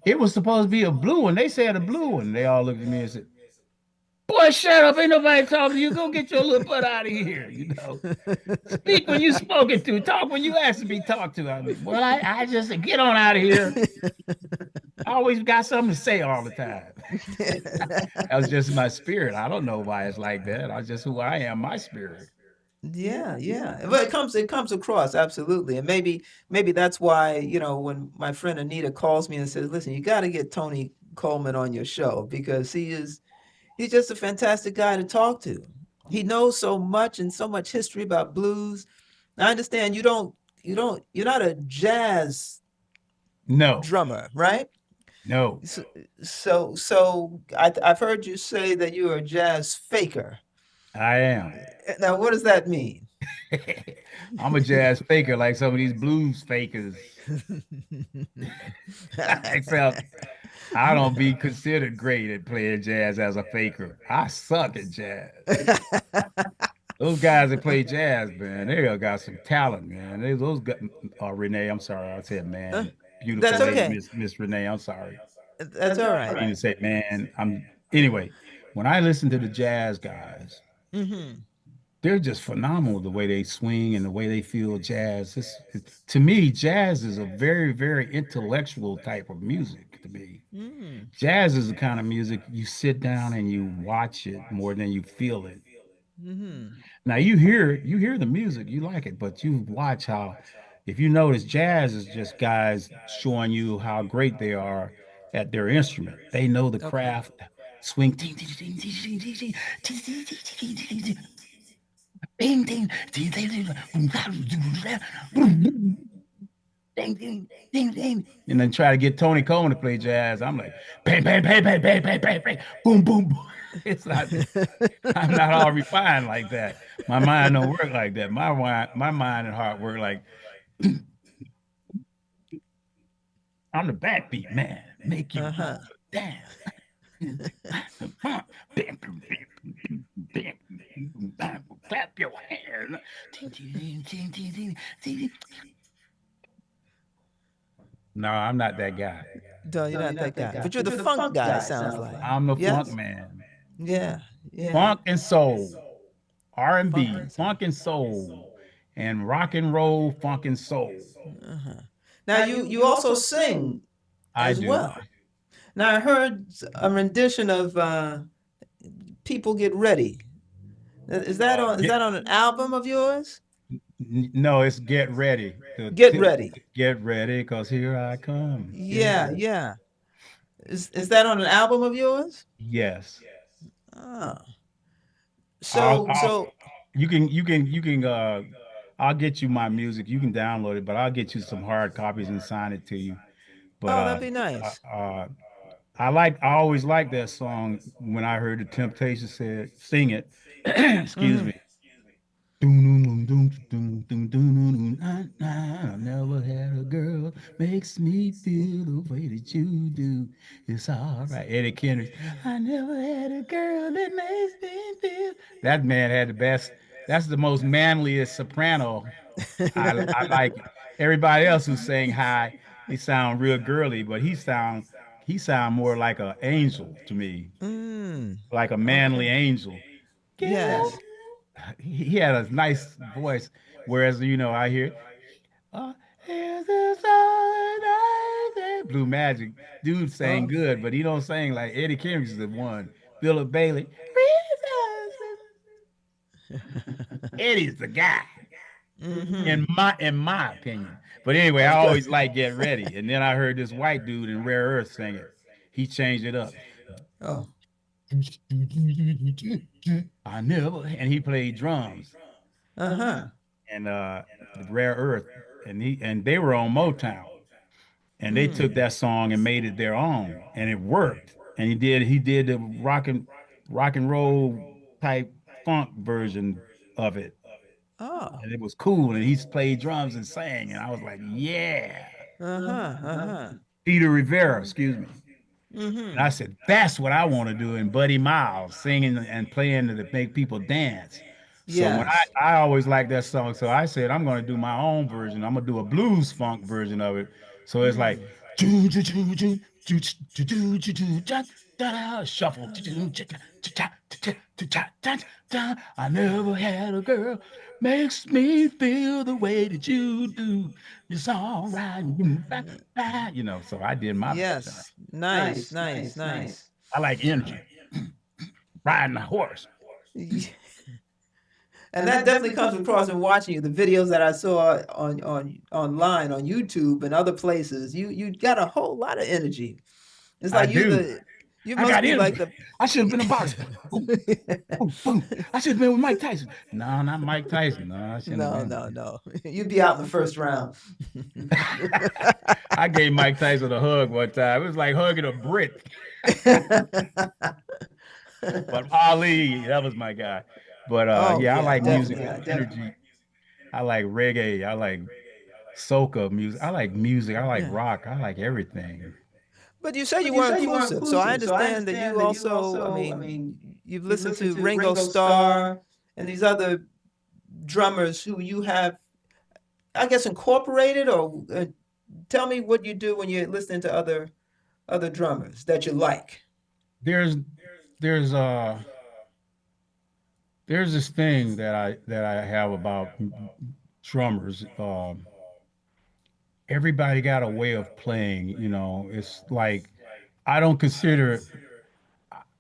it was supposed to be a blue one. They said a blue one. They all looked at me and said, boy, shut up. Ain't nobody talking to you. Go get your little butt out of here. Speak when you spoken to. Talk when you asked to be talked to. I mean, well, I just said, get on out of here. I always got something to say all the time. That was just my spirit. I don't know why it's like that. I just who I am, my spirit. Yeah, yeah. But it comes across absolutely. And maybe that's why, when my friend Anita calls me and says, "Listen, you got to get Tony Coleman on your show because he's just a fantastic guy to talk to. He knows so much and so much history about blues. I understand you're not a jazz No, drummer, right? no, So I've heard you say that you're a jazz faker. I am. Now, what does that mean? I'm a jazz faker like some of these blues fakers. Except I don't be considered great at playing jazz as a faker. I suck at jazz. Those guys that play jazz, man, they got some talent, man. Those guys, Renee, I'm sorry, I said man. Beautiful That's lady, okay. Miss Renee, I'm sorry. That's all I right. mean to say, man, I'm anyway. When I listen to the jazz guys, Mm-hmm. they're just phenomenal the way they swing and the way they feel jazz. To me, jazz is a very, very intellectual type of music to me. Mm. Jazz is the kind of music you sit down and you watch it more than you feel it. Mm-hmm. Now you hear the music, you like it, but you watch how if you notice jazz is just guys showing you how great they are at their instrument. They know the Okay. craft, swing ding, ding, ding, ding, and then try to get Tony Coleman to play jazz. I'm like, bang, bang, bang, bang, bang, bang, bang, bang, boom, boom, boom. It's not. I'm not all refined like that. My mind don't work like that. My mind and heart work like I'm the backbeat man. Make you Uh-huh. move. Damn. Clap your hands. No, I'm not that guy. No, you're not that guy. But you're the funk guy, sounds like. I'm the funk Yes? man. Yeah, yeah. Funk and soul, Funk R&B, and soul. funk and soul, and rock and roll, funk and soul. Uh-huh. Now you also sing I as do. well. Now I heard a rendition of "People Get Ready." Is Get, that on an album of yours? no, it's get ready. Get Ready. Get ready, cause here I come. Get Yeah. ready. Yeah. Is that on an album of yours? Yes. Oh. So I'll so I'll get you my music. You can download it, but I'll get you some hard copies and sign it to you. But Oh, that'd be uh, nice. uh I always liked that song when I heard the Temptations said sing it. Excuse Mm-hmm. me. I never had a girl makes me feel the way that you do. It's all right. Eddie Kendricks. I never had a girl that makes me feel. That man had the best. That's the most manliest soprano. I like it. Everybody else who sang high, they sound real girly, but he sound more like an angel to me, Mm. like a manly Okay. angel. Get Yes. he had a nice voice, whereas I hear here's the sun, Blue Magic. Dude sang oh good, but he don't sing like Eddie Kendricks is the one. Philip Bailey. Eddie's the guy, Mm-hmm. in my opinion. But anyway, I okay. always like Get Ready. And then I heard this white dude in Rare Earth sing it. He changed it up. Oh I never, and he played drums. uh-huh. And the Rare Earth, and they were on Motown, and they took Mm. that song and made it their own, and it worked. And he did the rock and roll type funk version of it, Oh. and it was cool. And he played drums and sang, and I was like, yeah, Uh-huh. Uh-huh. Peter Rivera, excuse me. And I Mm-hmm. said, that's what I want to do. And Buddy Miles singing and playing to make people dance. So when Yes. I always like that song, so I said I'm going to do my own version. I'm going to do a blues funk version of it. So it's like, da, shuffle. I never had a girl makes me feel the way that you do. It's all right. You know, so I did my version. Yes. Nice, nice, nice. I like energy, riding a horse. And that definitely comes across in watching you. The videos that I saw on online on YouTube and other places, you got a whole lot of energy. It's I like do. you I must got be like energy. the I should have been a boxer. Boom, boom, boom. I should have been with Mike Tyson. No, not Mike Tyson. No, I shouldn't have no, been. no, no. You'd be out in the first round. I gave Mike Tyson a hug one time. It was like hugging a brick. But Ali, that was my guy. But Oh yeah, I yeah, like music with definitely. energy. I like reggae. I like soca music. I like music. I like Yeah. rock. I like everything. But you said But you you were said you were inclusive, so I inclusive, so I understand that understand you that you also, I also, I mean, mean, you've you've listened listened to to Ringo Ringo Starr. Starr and these other drummers who you have, I guess, incorporated. Or tell me what you do when you're listening to other drummers that you like. There's there's uh there's this thing that I have about drummers. Everybody got a way of playing. You know, it's like I don't consider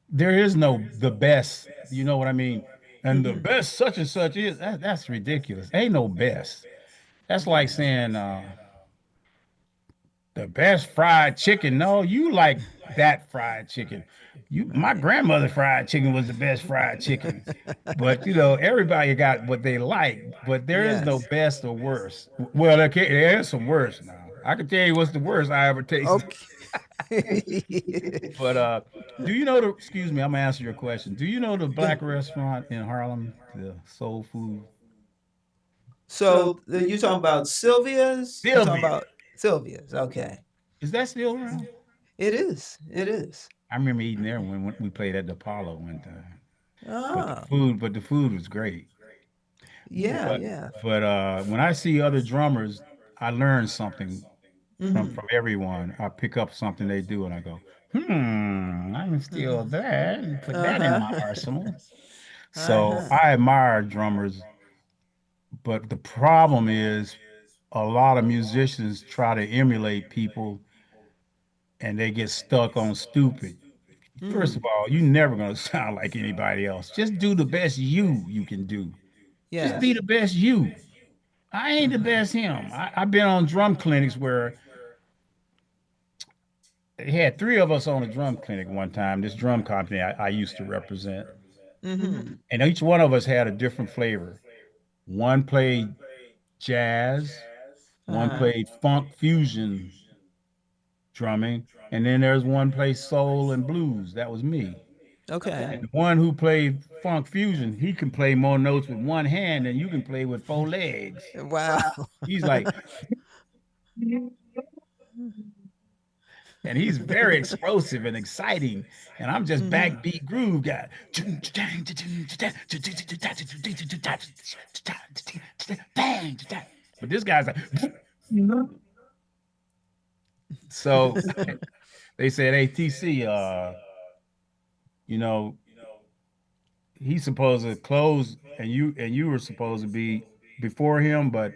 there is no the best. You know what I mean? And the Mm-hmm. best such and such is that's ridiculous. Ain't no best. That's like saying the best fried chicken. No, you like that fried chicken. My Right. grandmother fried chicken was the best fried chicken. But you know, everybody got what they like, but there is no Yes. best or worst. Well, there is some worst now. I can tell you what's the worst I ever tasted. Okay. But do you know the? Excuse me, I'm gonna answer your question. Do you know the black restaurant in Harlem, the Soul Food? So you talking about Sylvia's? You talking Sylvia, about Sylvia's? Okay, is that still around? it is. It is. I remember eating there when we played at the Apollo one time. Ah, But the food was great. yeah, But yeah. when I see other drummers, I learn something Mm-hmm. from everyone. I pick up something they do, and I go, I can steal that and put Uh that in huh. my arsenal. Uh So huh. I admire drummers, but the problem is a lot of musicians try to emulate people, and they get stuck on stupid. First Mm-hmm. of all, you're never gonna sound like anybody else. Just do the best you can do. Just be Yes. the best you. I ain't the best him. I've been on drum clinics where they had three of us on a drum clinic one time, this drum company I used to represent. Mm-hmm. And each one of us had a different flavor. One played jazz, Uh one huh. played funk fusion drumming, and then there's one played soul and blues. That was me. Okay. And the one who played funk fusion, he can play more notes with one hand than you can play with four legs. Wow. He's like, and he's very explosive and exciting. And I'm just Mm-hmm. backbeat groove guy. But this guy's like, so they said, "Hey, TC, you know, he's supposed to close, and you were supposed to be before him, but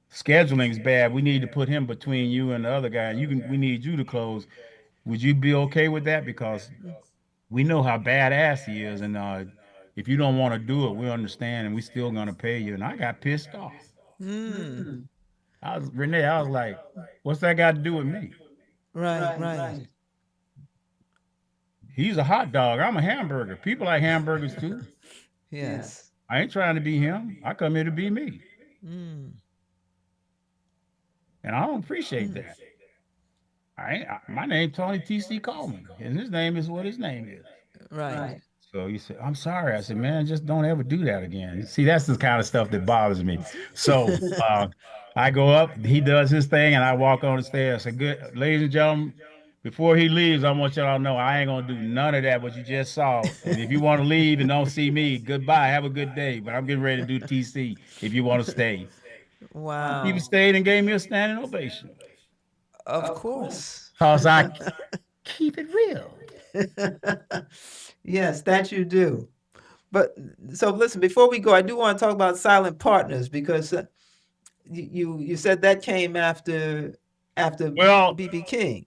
scheduling's bad. We need to put him between you and the other guy. We need you to close. Would you be okay with that? Because we know how badass he is, and if you don't want to do it, we understand, and we still gonna pay you." And I got pissed off. Hmm. I was Renee. I was like, "What's that got to do with me? Right, right. He's a hot dog. I'm a hamburger. People like hamburgers too. Yes. I ain't trying to be him. I come here to be me, Mm. and I don't appreciate Mm. that. My name's Tony T.C. Coleman, and his name is what his name is. Right. So he said, "I'm sorry." I said, "Man, just don't ever do that again." See, that's the kind of stuff that bothers me. So I go up, he does his thing, and I walk on the stairs. I said, "Good, ladies and gentlemen, before he leaves, I want y'all to know I ain't gonna do none of that what you just saw. And if you want to leave and don't see me, goodbye. Have a good day. But I'm getting ready to do TC if you want to stay." People Wow. stayed and gave me a standing ovation Of course. because I keep it real. Yes, that you do. But so listen, before we go, I do want to talk about silent partners because you said that came after Well, BB King.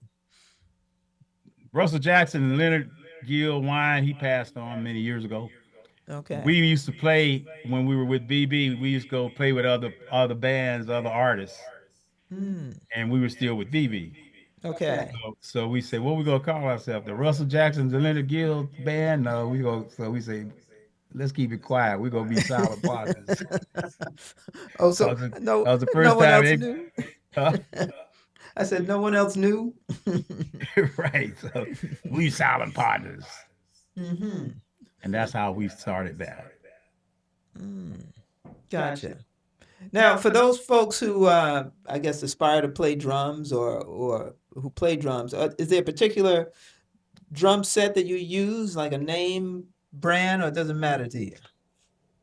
Russell Jackson and Leonard Gill Wine, he passed on many years ago. Okay. We used to play when we were with BB. We used to go play with other bands, other artists, Hmm. and we were still with BB. Okay. So we say, what we gonna call ourselves? The Russell Jacksons and Leonard Gill band? No, we go. So we say, let's keep it quiet. We're gonna be silent partners. Oh, That so was, the, no, that was the no first one time else they, knew. huh? I said no one else knew. Right. So we silent partners, Hmm. and that's how we started that. Mm, gotcha. Now, for those folks who, I guess, aspire to play drums or who play drums, is there a particular drum set that you use, like a name brand, or it doesn't matter to you?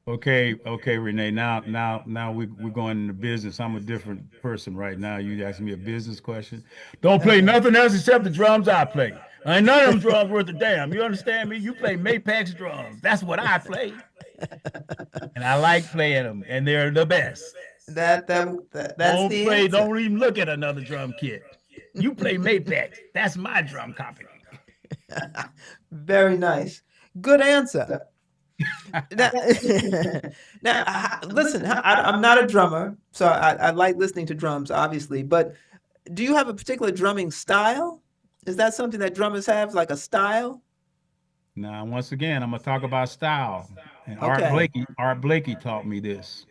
Okay, Renee. Now we're going into business. I'm a different person right now. You asking me a business question. Don't play Okay. nothing else except the drums I play. Ain't none of them drums worth a damn. You understand me? You play Mapex drums. That's what I play, and I like playing them, and they're the best. That's the answer. Don't even look at another drum kit. You play Mapex. That's my drum company. Very nice. Good answer. Now, now listen, I'm not a drummer, so I like listening to drums, obviously, but do you have a particular drumming style? Is that something that drummers have, like a style? Now, once again, I'm gonna talk about style. And Okay. Art Blakey taught me this.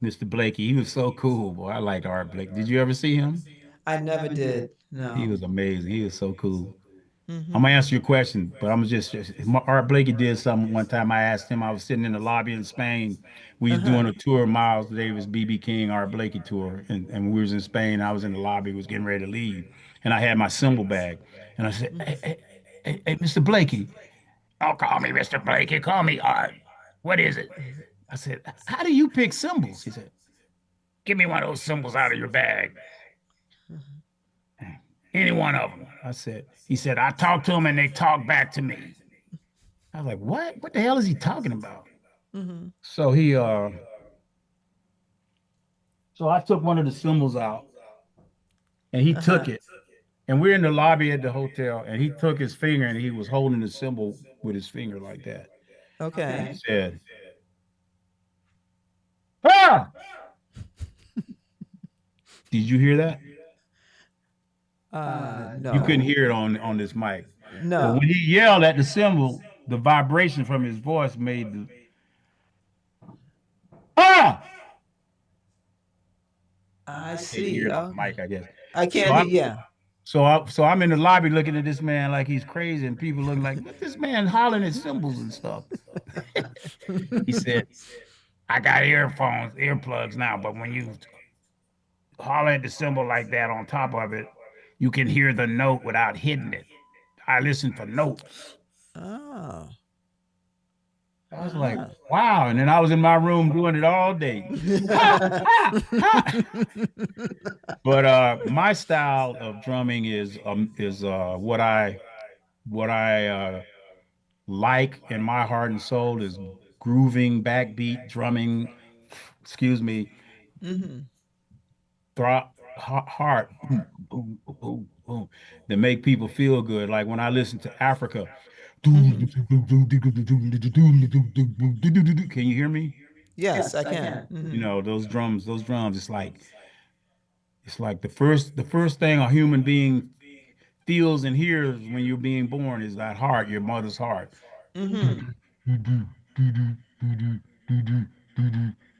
Mr. Blakey, he was so cool, boy. I liked Art Blakey. Did you ever see him? I never did. He No. was amazing. He was so cool. I'm Hmm. gonna answer your question, but I'm just Art Blakey did something one time. I asked him. I was sitting in the lobby in Spain. We was Uh-huh. doing a tour of Miles Davis, BB King, Art Blakey tour, and we was in Spain. I was in the lobby, was getting ready to leave, and I had my cymbal bag, and I said, "Hey, Mr. Blakey, don't call me Mr. Blakey, call me Art. What is it?" I said, "How do you pick cymbals?" He said, "Give me one of those cymbals out of your bag." Any one of them. He said, I talked to them and they talked back to me. I was like, what? What the hell is he talking about? Hmm. So so I took one of the cymbals out and he took Uh-huh. it. And we're in the lobby at the hotel and he took his finger and he was holding the cymbal with his finger like that. He Okay. said, ah, did you hear that? You couldn't No. hear it on this mic. But when No. he yelled at the cymbal, the vibration from his voice made the ah. I Can't hear see. it on the Okay. mic, I guess. I So can't hear. I'm Yeah. so I'm in the lobby looking at this man like he's crazy, and people looking like, what this man hollering at cymbals and stuff. He said, I got earplugs now, but when you holler at the cymbal like that on top of it, you can hear the note without hitting it. I listen for notes. Oh. I was like, Uh-huh. wow. And then I was in my room doing it all day. Ha, ha, ha. But my style of drumming is what I like in my heart and soul is grooving, backbeat, drumming, excuse me, Hmm. throb, heart, boom, boom, boom, boom, that make people feel good. Like when I listen to Africa, can Hmm. you hear me? Yes, I can. You Hmm. know, those drums, it's like the first thing a human being feels and hears when you're being born is that heart, your mother's heart. Hmm.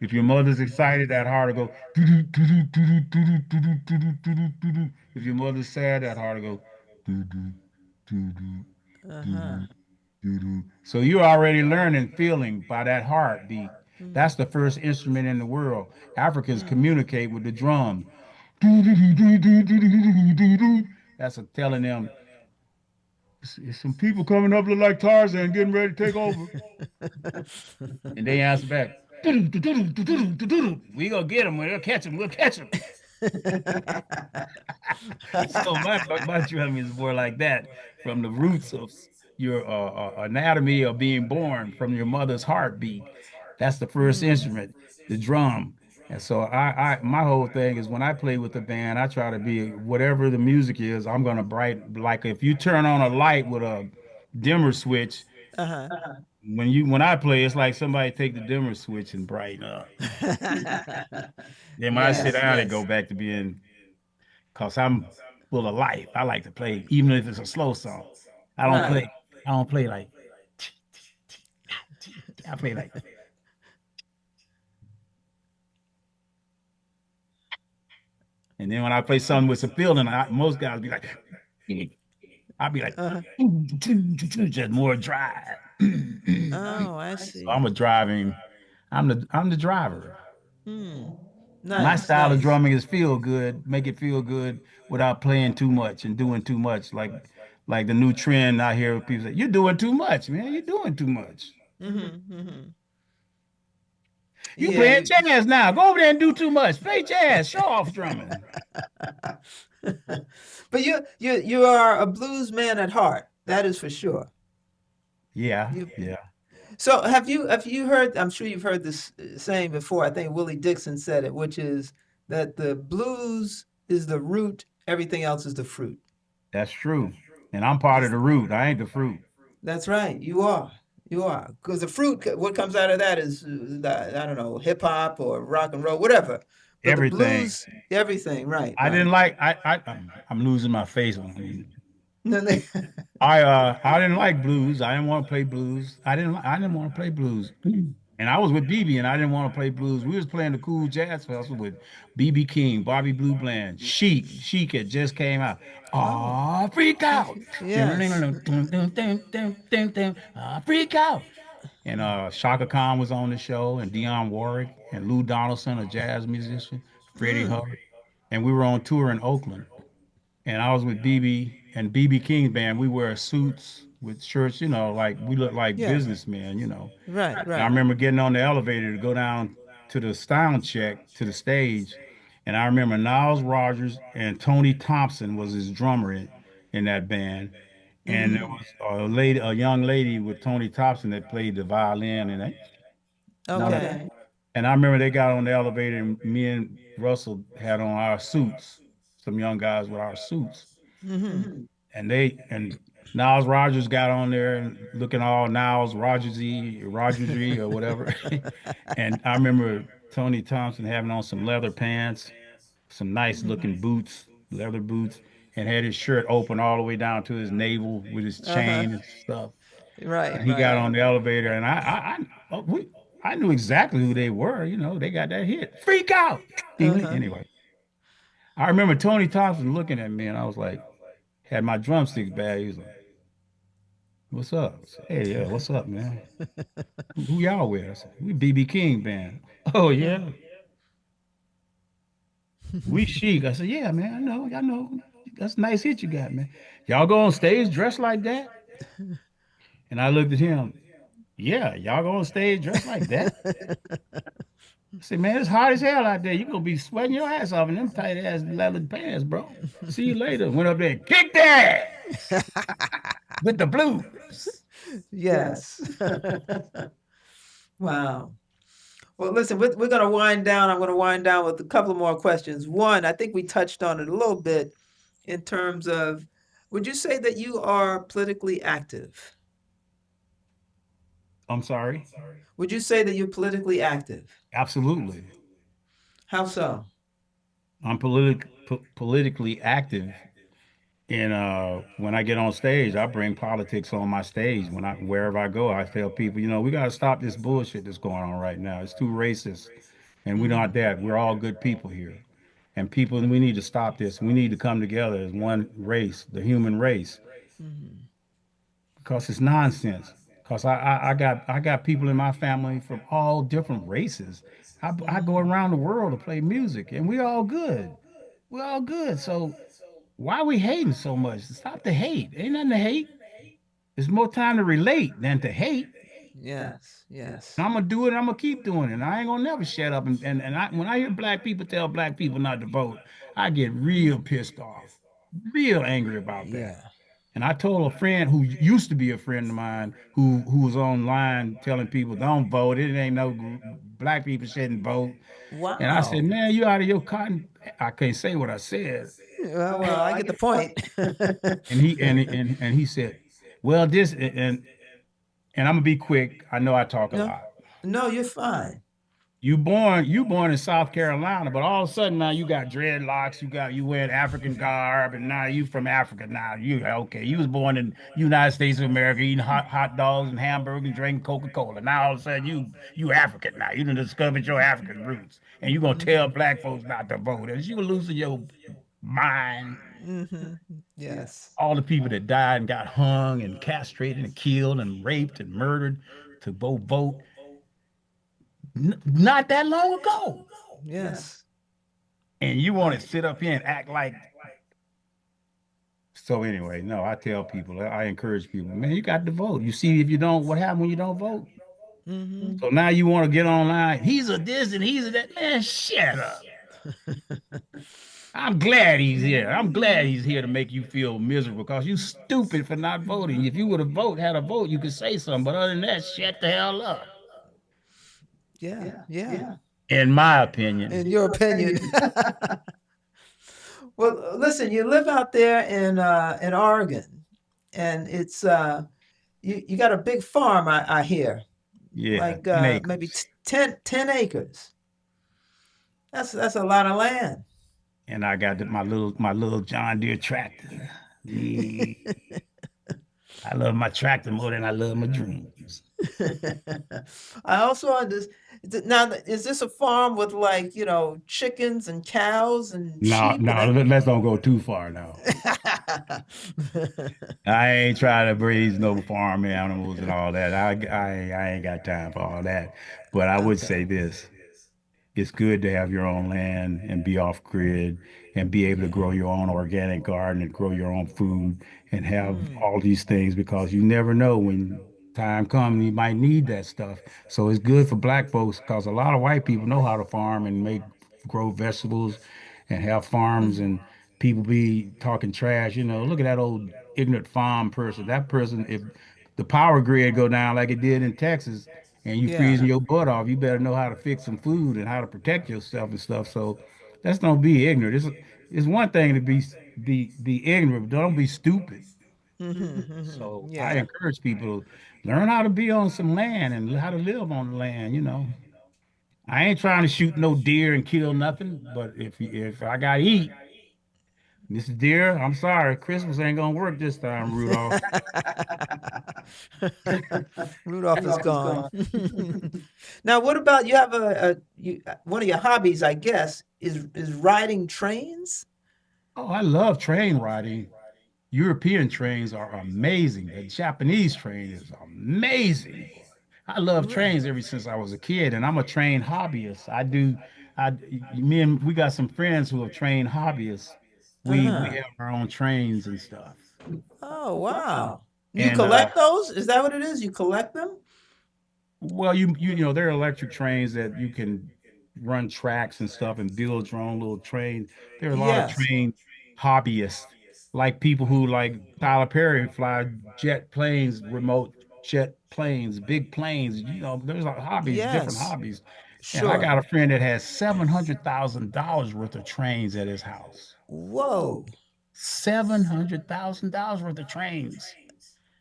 If your mother's excited, that heart will go. If your mother's sad, that heart will Uh-huh. go. So you're already learning, feeling by that heartbeat. Mm. That's the first instrument in the world. Africans Mm. communicate with the drum. That's telling them "It's some people coming up look like Tarzan getting ready to take over. And they answer back, we gonna get them. We'll catch them. We'll catch them. So my drumming is more like that, from the roots of your anatomy of being born, from your mother's heartbeat. That's the first Mm. instrument, the drum. And so I my whole thing is when I play with the band, I try to be whatever the music is, I'm gonna bright, like if you turn on a light with a dimmer switch, Uh-huh. when I play, it's like somebody take the dimmer switch and brighten up. Then when I sit Yes, down, it go yes. back to being, because I'm full of life. I like to play, even if it's a slow song. I don't Right. play. I don't play like. I play like. And then when I play something with some feeling, most guys be like, I'll be like, Uh-huh. just more drive. Oh, I So see. I'm a driving. I'm the driver. Hmm. My Nice, style of nice. drumming is feel good, make it feel good without playing too much and doing too much. Like the new trend I hear people say, "You're doing too much, man. You're doing too much. Mm-hmm. Mm-hmm. You Yeah, playing you jazz now. Go over there and do too much. Play jazz. Show off drumming." But you are a blues man at heart. That is for sure. Yeah, You yeah, so have you heard? I'm sure you've heard this saying before. I think Willie Dixon said it, which is that the blues is the root, everything else is the fruit. that's true. And I'm part of That's the root. I ain't the fruit. that's right. You are. You are. Because the fruit, what comes out of that is, I don't know, hip hop or rock and roll, whatever. But the Everything. blues, everything, right, I right. didn't like. I'm losing my face on me. No, they- I didn't like blues. I didn't want to play blues. I didn't want to play blues. And I was with BB and I didn't want to play blues. We was playing the Cool Jazz Festival with BB King, Bobby Blue Bland, Chic. Chic had just came out. Oh, Aw, freak out. yes. Aw, freak out. And Shaka Khan was on the show, and Dionne Warwick, and Lou Donaldson, a jazz musician, Freddie Mm. Hubbard. And we were on tour in Oakland. And I was with BB and BB King's band. We wear suits with shirts, like we look like Yeah. businessmen. Right, And I right. remember getting on the elevator to go down to the sound check to the stage. And I remember Niles Rogers and Tony Thompson was his drummer in that band. And there Mhm. was a young lady with Tony Thompson that played the violin and one of, Okay. Okay. and I remember they got on the elevator and me and Russell had on our suits, some young guys with our suits. Mm-hmm. Mhm. And Niles Rogers got on there and looking all Niles Rogersy or whatever. And I remember Tony Thompson having on some leather pants, some nice looking boots, leather boots, and had his shirt open all the way down to his navel with his Uh-huh. chain and stuff. Right, And he got right. on the elevator, and I knew exactly who they were. They got that hit, freak out. Uh-huh. Anyway, I remember Tony Thompson looking at me, and I was like, had my drumsticks bag. He was like, "What's up?" I said, "Hey, yeah, what's up, man? Who y'all with?" I said, "We BB King band." "Oh Uh. yeah, we Chic." I said, "Yeah, man, I know. That's a nice hit you got, man. Y'all go on stage dressed like that?" And I looked at him. "Yeah, y'all go on stage dressed like that?" I said, "Man, it's hot as hell out there. You gonna be sweating your ass off in them tight ass leather pants, bro. See you later." Went up there, and kicked their ass with the blues. Yes. Wow. Well, listen, we're going to wind down. I'm going to wind down with a couple of more questions. One, I think we touched on it a little bit in terms of, would you say that you are politically active? I'm sorry. Would you say that you're politically active? Absolutely. How so? I'm politically active. And when I get on stage, I bring politics on my stage. Wherever I go, I tell people, we got to stop this bullshit that's going on right now. It's too racist, and we're not Mhm. that. We're all good people here, and people, we need to stop this. We need to come together as one race, the human race, Mhm. because it's nonsense. Because I got people in my family from all different races. I go Mhm. around the world to play music, and we're all good. We're all good. So why are we hating so much? Stop the hate. Ain't nothing to hate. It's more time to relate than to hate. Yes. And Yes. I'm gonna do it. I'm gonna keep doing it. And I ain't gonna never shut up. When I hear black people tell black people not to vote, I get real pissed off, real angry about that. Yeah. And I told a friend who used to be a friend of mine who was online telling people don't vote. It ain't no black people shouldn't vote. And I said, Wow. man, you out of your cotton. I can't say what I said. Well, I get the point. And he said, well, this and I'm gonna be quick. I know I talk a No, lot. no, you're fine. You born in South Carolina, but all of a sudden now you got dreadlocks, you wearing African garb, and now you from Africa now. You okay, you was born in United States of America eating hot dogs and hamburgers and drinking Coca-Cola. Now all of a sudden you African now. You done discovered your African roots. And you gonna tell Hmm. black folks not to vote. Is you losing your mind? Hmm. Yes. All the people that died and got hung and castrated and killed and raped and murdered to vote not that long ago. Yes. And you want to sit up here and act like so anyway, no, I tell people, I encourage people, man, you got to vote. You see, if you don't, what happened when you don't vote? Hmm. So now you want to get online. He's a this and he's a that. Man, shut up. I'm glad he's here. I'm glad he's here to make you feel miserable because you stupid for not voting. If you would have had a vote, you could say something. But other than that, shut the hell up. Yeah. Yeah. In my opinion. In your opinion. Well, listen, you live out there in Oregon, and it's you got a big farm, I hear, Yeah, like 10 maybe acres. 10 acres. That's a lot of land. And I got my little John Deere tractor. Yeah. I love my tractor more than I love my dreams. I also understand. Now, is this a farm with like chickens and cows and No, sheep and no, everything? let's don't go too far now. I ain't trying to raise no farm animals and all that. I ain't got time for all that. But I would Okay. say this. It's good to have your own land and be off grid and be able to Yeah. grow your own organic garden and grow your own food and have Mm. all these things because you never know when time comes you might need that stuff. So it's good for black folks because a lot of white people know how to farm and grow vegetables and have farms and people be talking trash. Look at that old ignorant farm person. That person, if the power grid go down like it did in Texas, and you Yeah. freezing your butt off, you better know how to fix some food and how to protect yourself and stuff. So let's don't be ignorant. It's one thing to be ignorant, but don't be stupid. Hmm. Hmm. So I Yeah. encourage people to learn how to be on some land and how to live on the land. I ain't trying to shoot no deer and kill nothing, but if I got to eat, Mr. Deer, I'm sorry, Christmas ain't gonna work this time, Rudolph. Rudolph is gone. Now, what about you have one of your hobbies, I guess, is riding trains? Oh, I love train riding. European trains are amazing. The Japanese train is amazing, boy. I love Right. trains ever since I was a kid, and I'm a train hobbyist. Me and we got some friends who have trained hobbyists. We Uh-huh. have our own trains and stuff. Oh, wow. You And collect those? Is that what it is? You collect them? well, you know, there are electric trains that you can run tracks and stuff and build your own little train. There are a lot of Yes. train hobbyists, like people who like Tyler Perry fly jet planes, remote jet planes, big planes. There's like hobbies, different Yes. hobbies. And I Sure. got a friend that has $700,000 worth of trains at his house. Whoa. $700,000 worth of trains.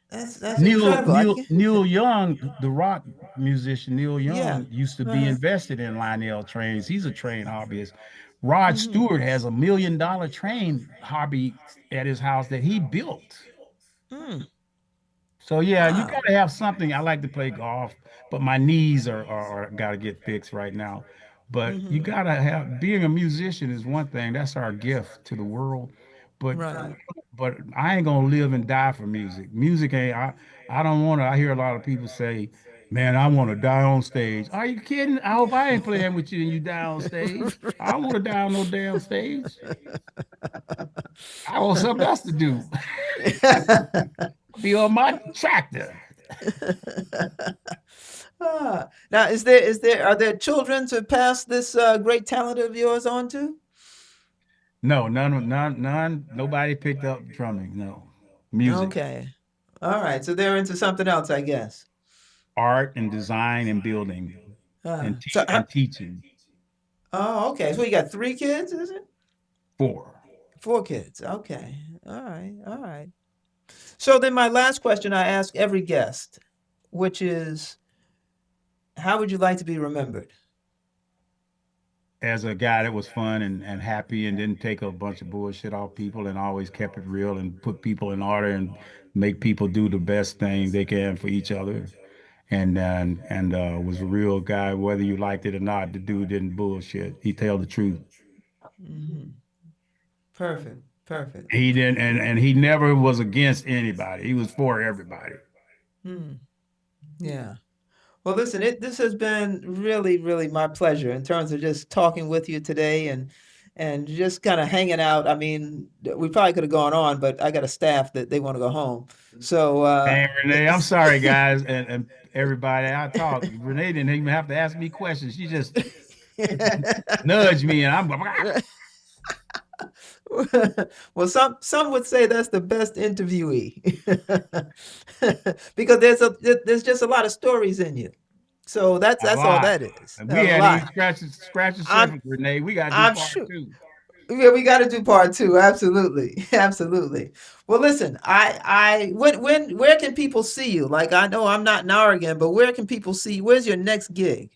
That's Neil incredible. I Neil can't. Neil Young, the rock musician Neil Yeah. Young, used to be Uh-huh. invested in Lionel trains. He's a train hobbyist. Rod Hmm. Stewart has $1 million train hobby at his house that he built. Mm. So yeah, you Wow. gotta have something. I like to play golf, but my knees are gotta get fixed right now. But you Hmm. gotta have being a musician is one thing. That's our gift to the world. But Right. but I ain't gonna live and die for music. Music ain't I don't wanna I hear a lot of people say, man, I wanna die on stage. Are you kidding? I hope I ain't playing with you and you die on stage. I don't wanna die on no damn stage. I want something else to do. Be on my tractor. Now, is there are there children to pass this great talent of yours on to? No, none. Nobody picked up drumming. No, music, Okay. All right. So they're into something else, I guess. art, and design, and building, and So, teaching. oh, okay. So you got three kids, is it? Four. Four kids. Okay. All right. All right. So then my last question I ask every guest, which is, how would you like to be remembered? As a guy that was fun and happy and didn't take a bunch of bullshit off people and always kept it real and put people in order and make people do the best thing they can for each other. And was a real guy, whether you liked it or not. The dude didn't bullshit. He told the truth. Hmm. Perfect. Perfect. He didn't, and he never was against anybody. He was for everybody. Hmm. Yeah. Well, listen, this has been really, really my pleasure in terms of just talking with you today and just kind of hanging out. I mean, we probably could have gone on, but I got a staff that they want to go home. So, And Renee, I'm sorry, guys, and everybody I talked. Renee didn't even have to ask me questions. She just nudged me, and I'm well, some would say that's the best interviewee because there's just a lot of stories in you. So a that's all lot. that is. And A we hadn't even lot. scratched the I'm surface, Renee. We got to do I'm part sure. two. Yeah, we got to do part two. Absolutely, absolutely. Well, listen, when where can people see you? Like, I know I'm not in Oregon, but where can people see you? Where's your next gig?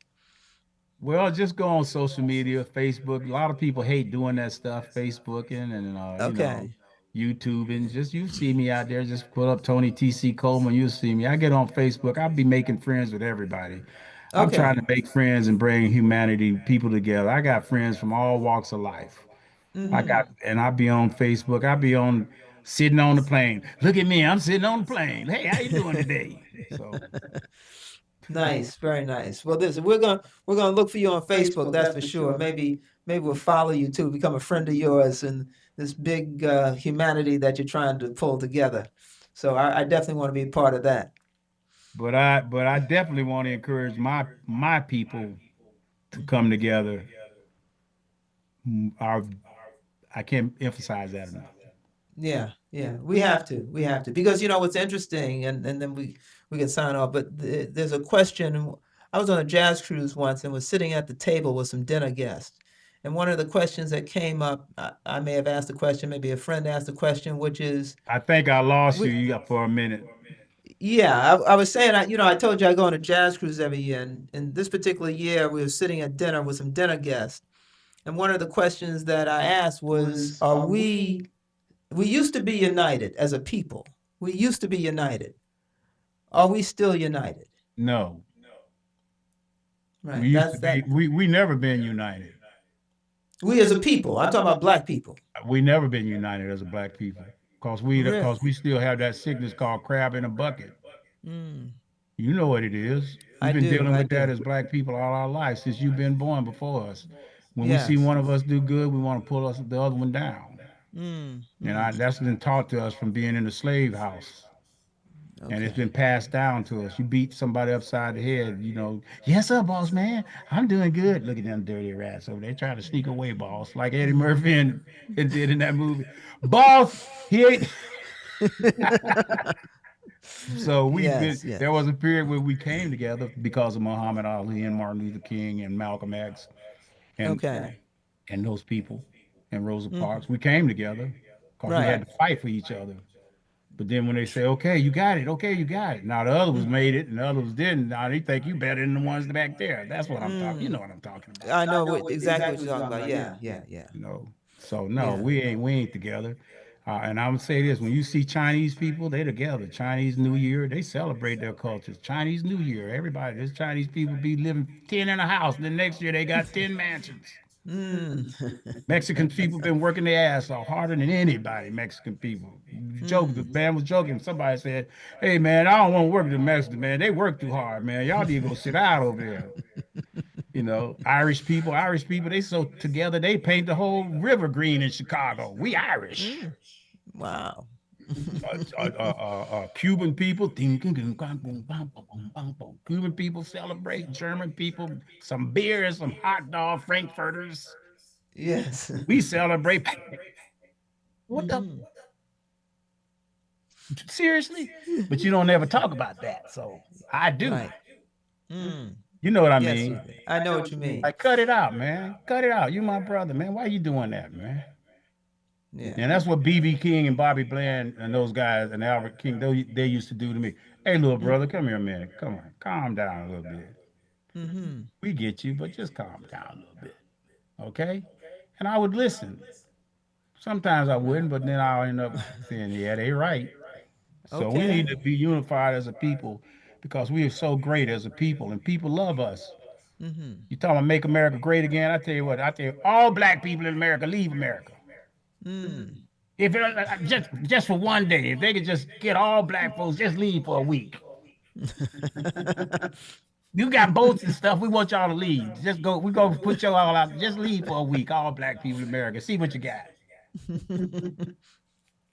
Well, just go on social media, Facebook. A lot of people hate doing that stuff, Facebooking and Okay, YouTube, and just you see me out there. Just put up Tony TC Coleman. You'll see me. I get on Facebook. I'll be making friends with everybody. I'm trying okay. to make friends and bring humanity, people together. I got friends from all walks of life. Mm-hmm. And I'll be on Facebook. I'll be on sitting on the plane. Look at me. I'm sitting on the plane. Hey, how you doing today? So, Nice, very nice. Well, listen, we're gonna look for you on Facebook. That's for sure. Maybe we'll follow you too, become a friend of yours, and this big humanity that you're trying to pull together. So I definitely want to be part of that. but I definitely want to encourage my people to come together. Our I can't emphasize that enough. Yeah, yeah, we have to, because what's interesting, and then we can sign off. But there's a question. I was on a jazz cruise once and was sitting at the table with some dinner guests, and one of the questions that came up, I may have asked the question, maybe a friend asked the question, which is, I think I lost we, you for a minute. yeah, I was saying, I told you I go on a jazz cruise every year, and this particular year we were sitting at dinner with some dinner guests, and one of the questions that I asked was, are we used to be united as a people. We used to be united. Are we still united? No, we Right. used to That's be. that. We never been united. We as a people. I'm talking about black people. We never been united as a black people because Really? we still have that sickness called crab in a bucket. Mm, You know what it is. We've I been do. dealing I with that do. as black people all our lives since you've been born before us. When we see Yes. one of us do good, we want to pull us the other one down. Mm, And mm. that's been taught to us from being in the slave house. And it's Okay. been passed down to us. You beat somebody upside the head, yes, sir, boss man. I'm doing good. Look at them dirty rats over there trying to sneak away, boss, like Eddie Murphy and did in that movie. Boss, he ain't. So Yes. there was Yes. a period where we came together because of Muhammad Ali and Martin Luther King and Malcolm X and Okay. and those people and Rosa Hmm. Parks. We came together because we Right. had to fight for each other. But then when they say, okay, you got it, okay, you got it. Now the other was made it and the others didn't. Now they think you better than the ones back there. That's what I'm talking. You Mm. know what I'm talking about. I know exactly what you're talking about. Yeah. Yeah. Yeah. You know. So no, Yeah. we ain't together. And I'm gonna say this: when you see Chinese people, they together. Chinese New Year, they celebrate their cultures. Chinese New Year, everybody. There's Chinese people be living 10 in a house. Then next year they got 10 mansions. Mm. Mexican people been working their ass off harder than anybody. Mexican people. Joke, the Mm. man was joking. Somebody said, "Hey man, I don't want to work with the Mexicans, man. They work too hard, man. Y'all need to go sit out over there." Irish people, they so together they paint the whole river green in Chicago. We Irish. Mm. Wow. Cuban people, Cuban people celebrate, German people, some beers, some hot dog, frankfurters. Yes. We celebrate. What the Hmm. seriously? But you don't ever talk about that. So I do. Right. Mm. You know what I Yes, mean? you. I know what you mean. Like, cut it out, man. Cut it out. You my brother, man. Why you doing that, man? Yeah. And that's what BB King and Bobby Bland and those guys and Albert King they used to do to me. Hey, little brother, come here a minute. Come on, calm down a little bit. Mm-hmm. We get you, but just calm down a little bit, okay? And I would listen. Sometimes I wouldn't, but then I'll end up saying, "Yeah, they right." So we Okay. need to be unified as a people because we are so great as a people, and people love us. Mm-hmm. You talking about make America great again? I tell you what, I tell you, all black people in America leave America. Mm. If it, just for one day, if they could just get all black folks, just leave for a week. You got boats and stuff. We want y'all to leave. Just go. We gonna put y'all all out. Just leave for a week. All black people in America. See what you got.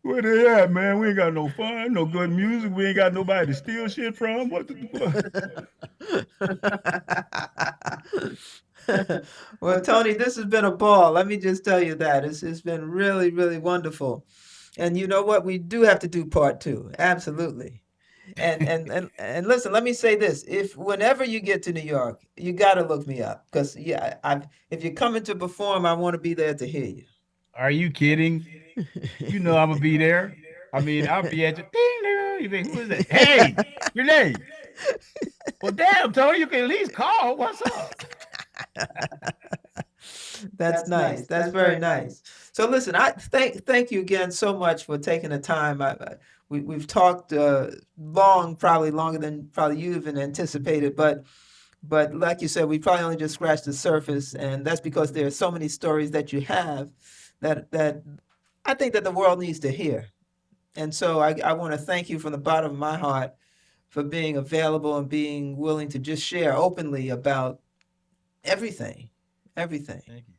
Where they at, man? We ain't got no fun, no good music. We ain't got nobody to steal shit from. What the fuck? Well, Tony, this has been a ball. Let me just tell you that. It's been really, really wonderful. And you know what? We do have to do part two. Absolutely. And listen, let me say this. If whenever you get to New York, you gotta look me up. Because yeah, I've if you're coming to perform, I want to be there to hear you. Are you kidding? You know I'm gonna be there. I mean, I'll be at your ding ding. You think who is that? Hey, Renee. Well, damn, Tony, you can at least call. What's up? That's nice. That's very nice. So listen, I thank you again so much for taking the time. We've talked long, probably longer than probably you even anticipated, but like you said, we probably only just scratched the surface, and that's because there are so many stories that you have that I think that the world needs to hear. And so I want to thank you from the bottom of my heart for being available and being willing to just share openly about everything, everything. Thank you.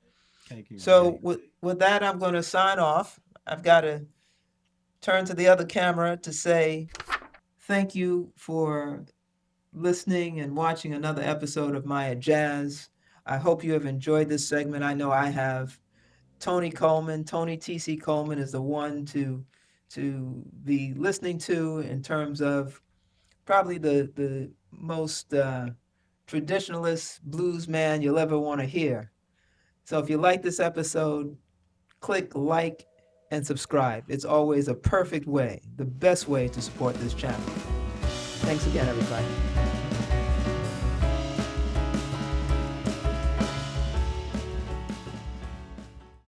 Thank you, So Renee. with that, I'm going to sign off. I've got to turn to the other camera to say thank you for listening and watching another episode of Maya Jazz. I hope you have enjoyed this segment. I know I have. Tony Coleman, Tony TC Coleman is the one to be listening to in terms of probably the most traditionalist blues man you'll ever want to hear. So if you like this episode, click like and subscribe. It's always a perfect way, the best way to support this channel. Thanks again, everybody.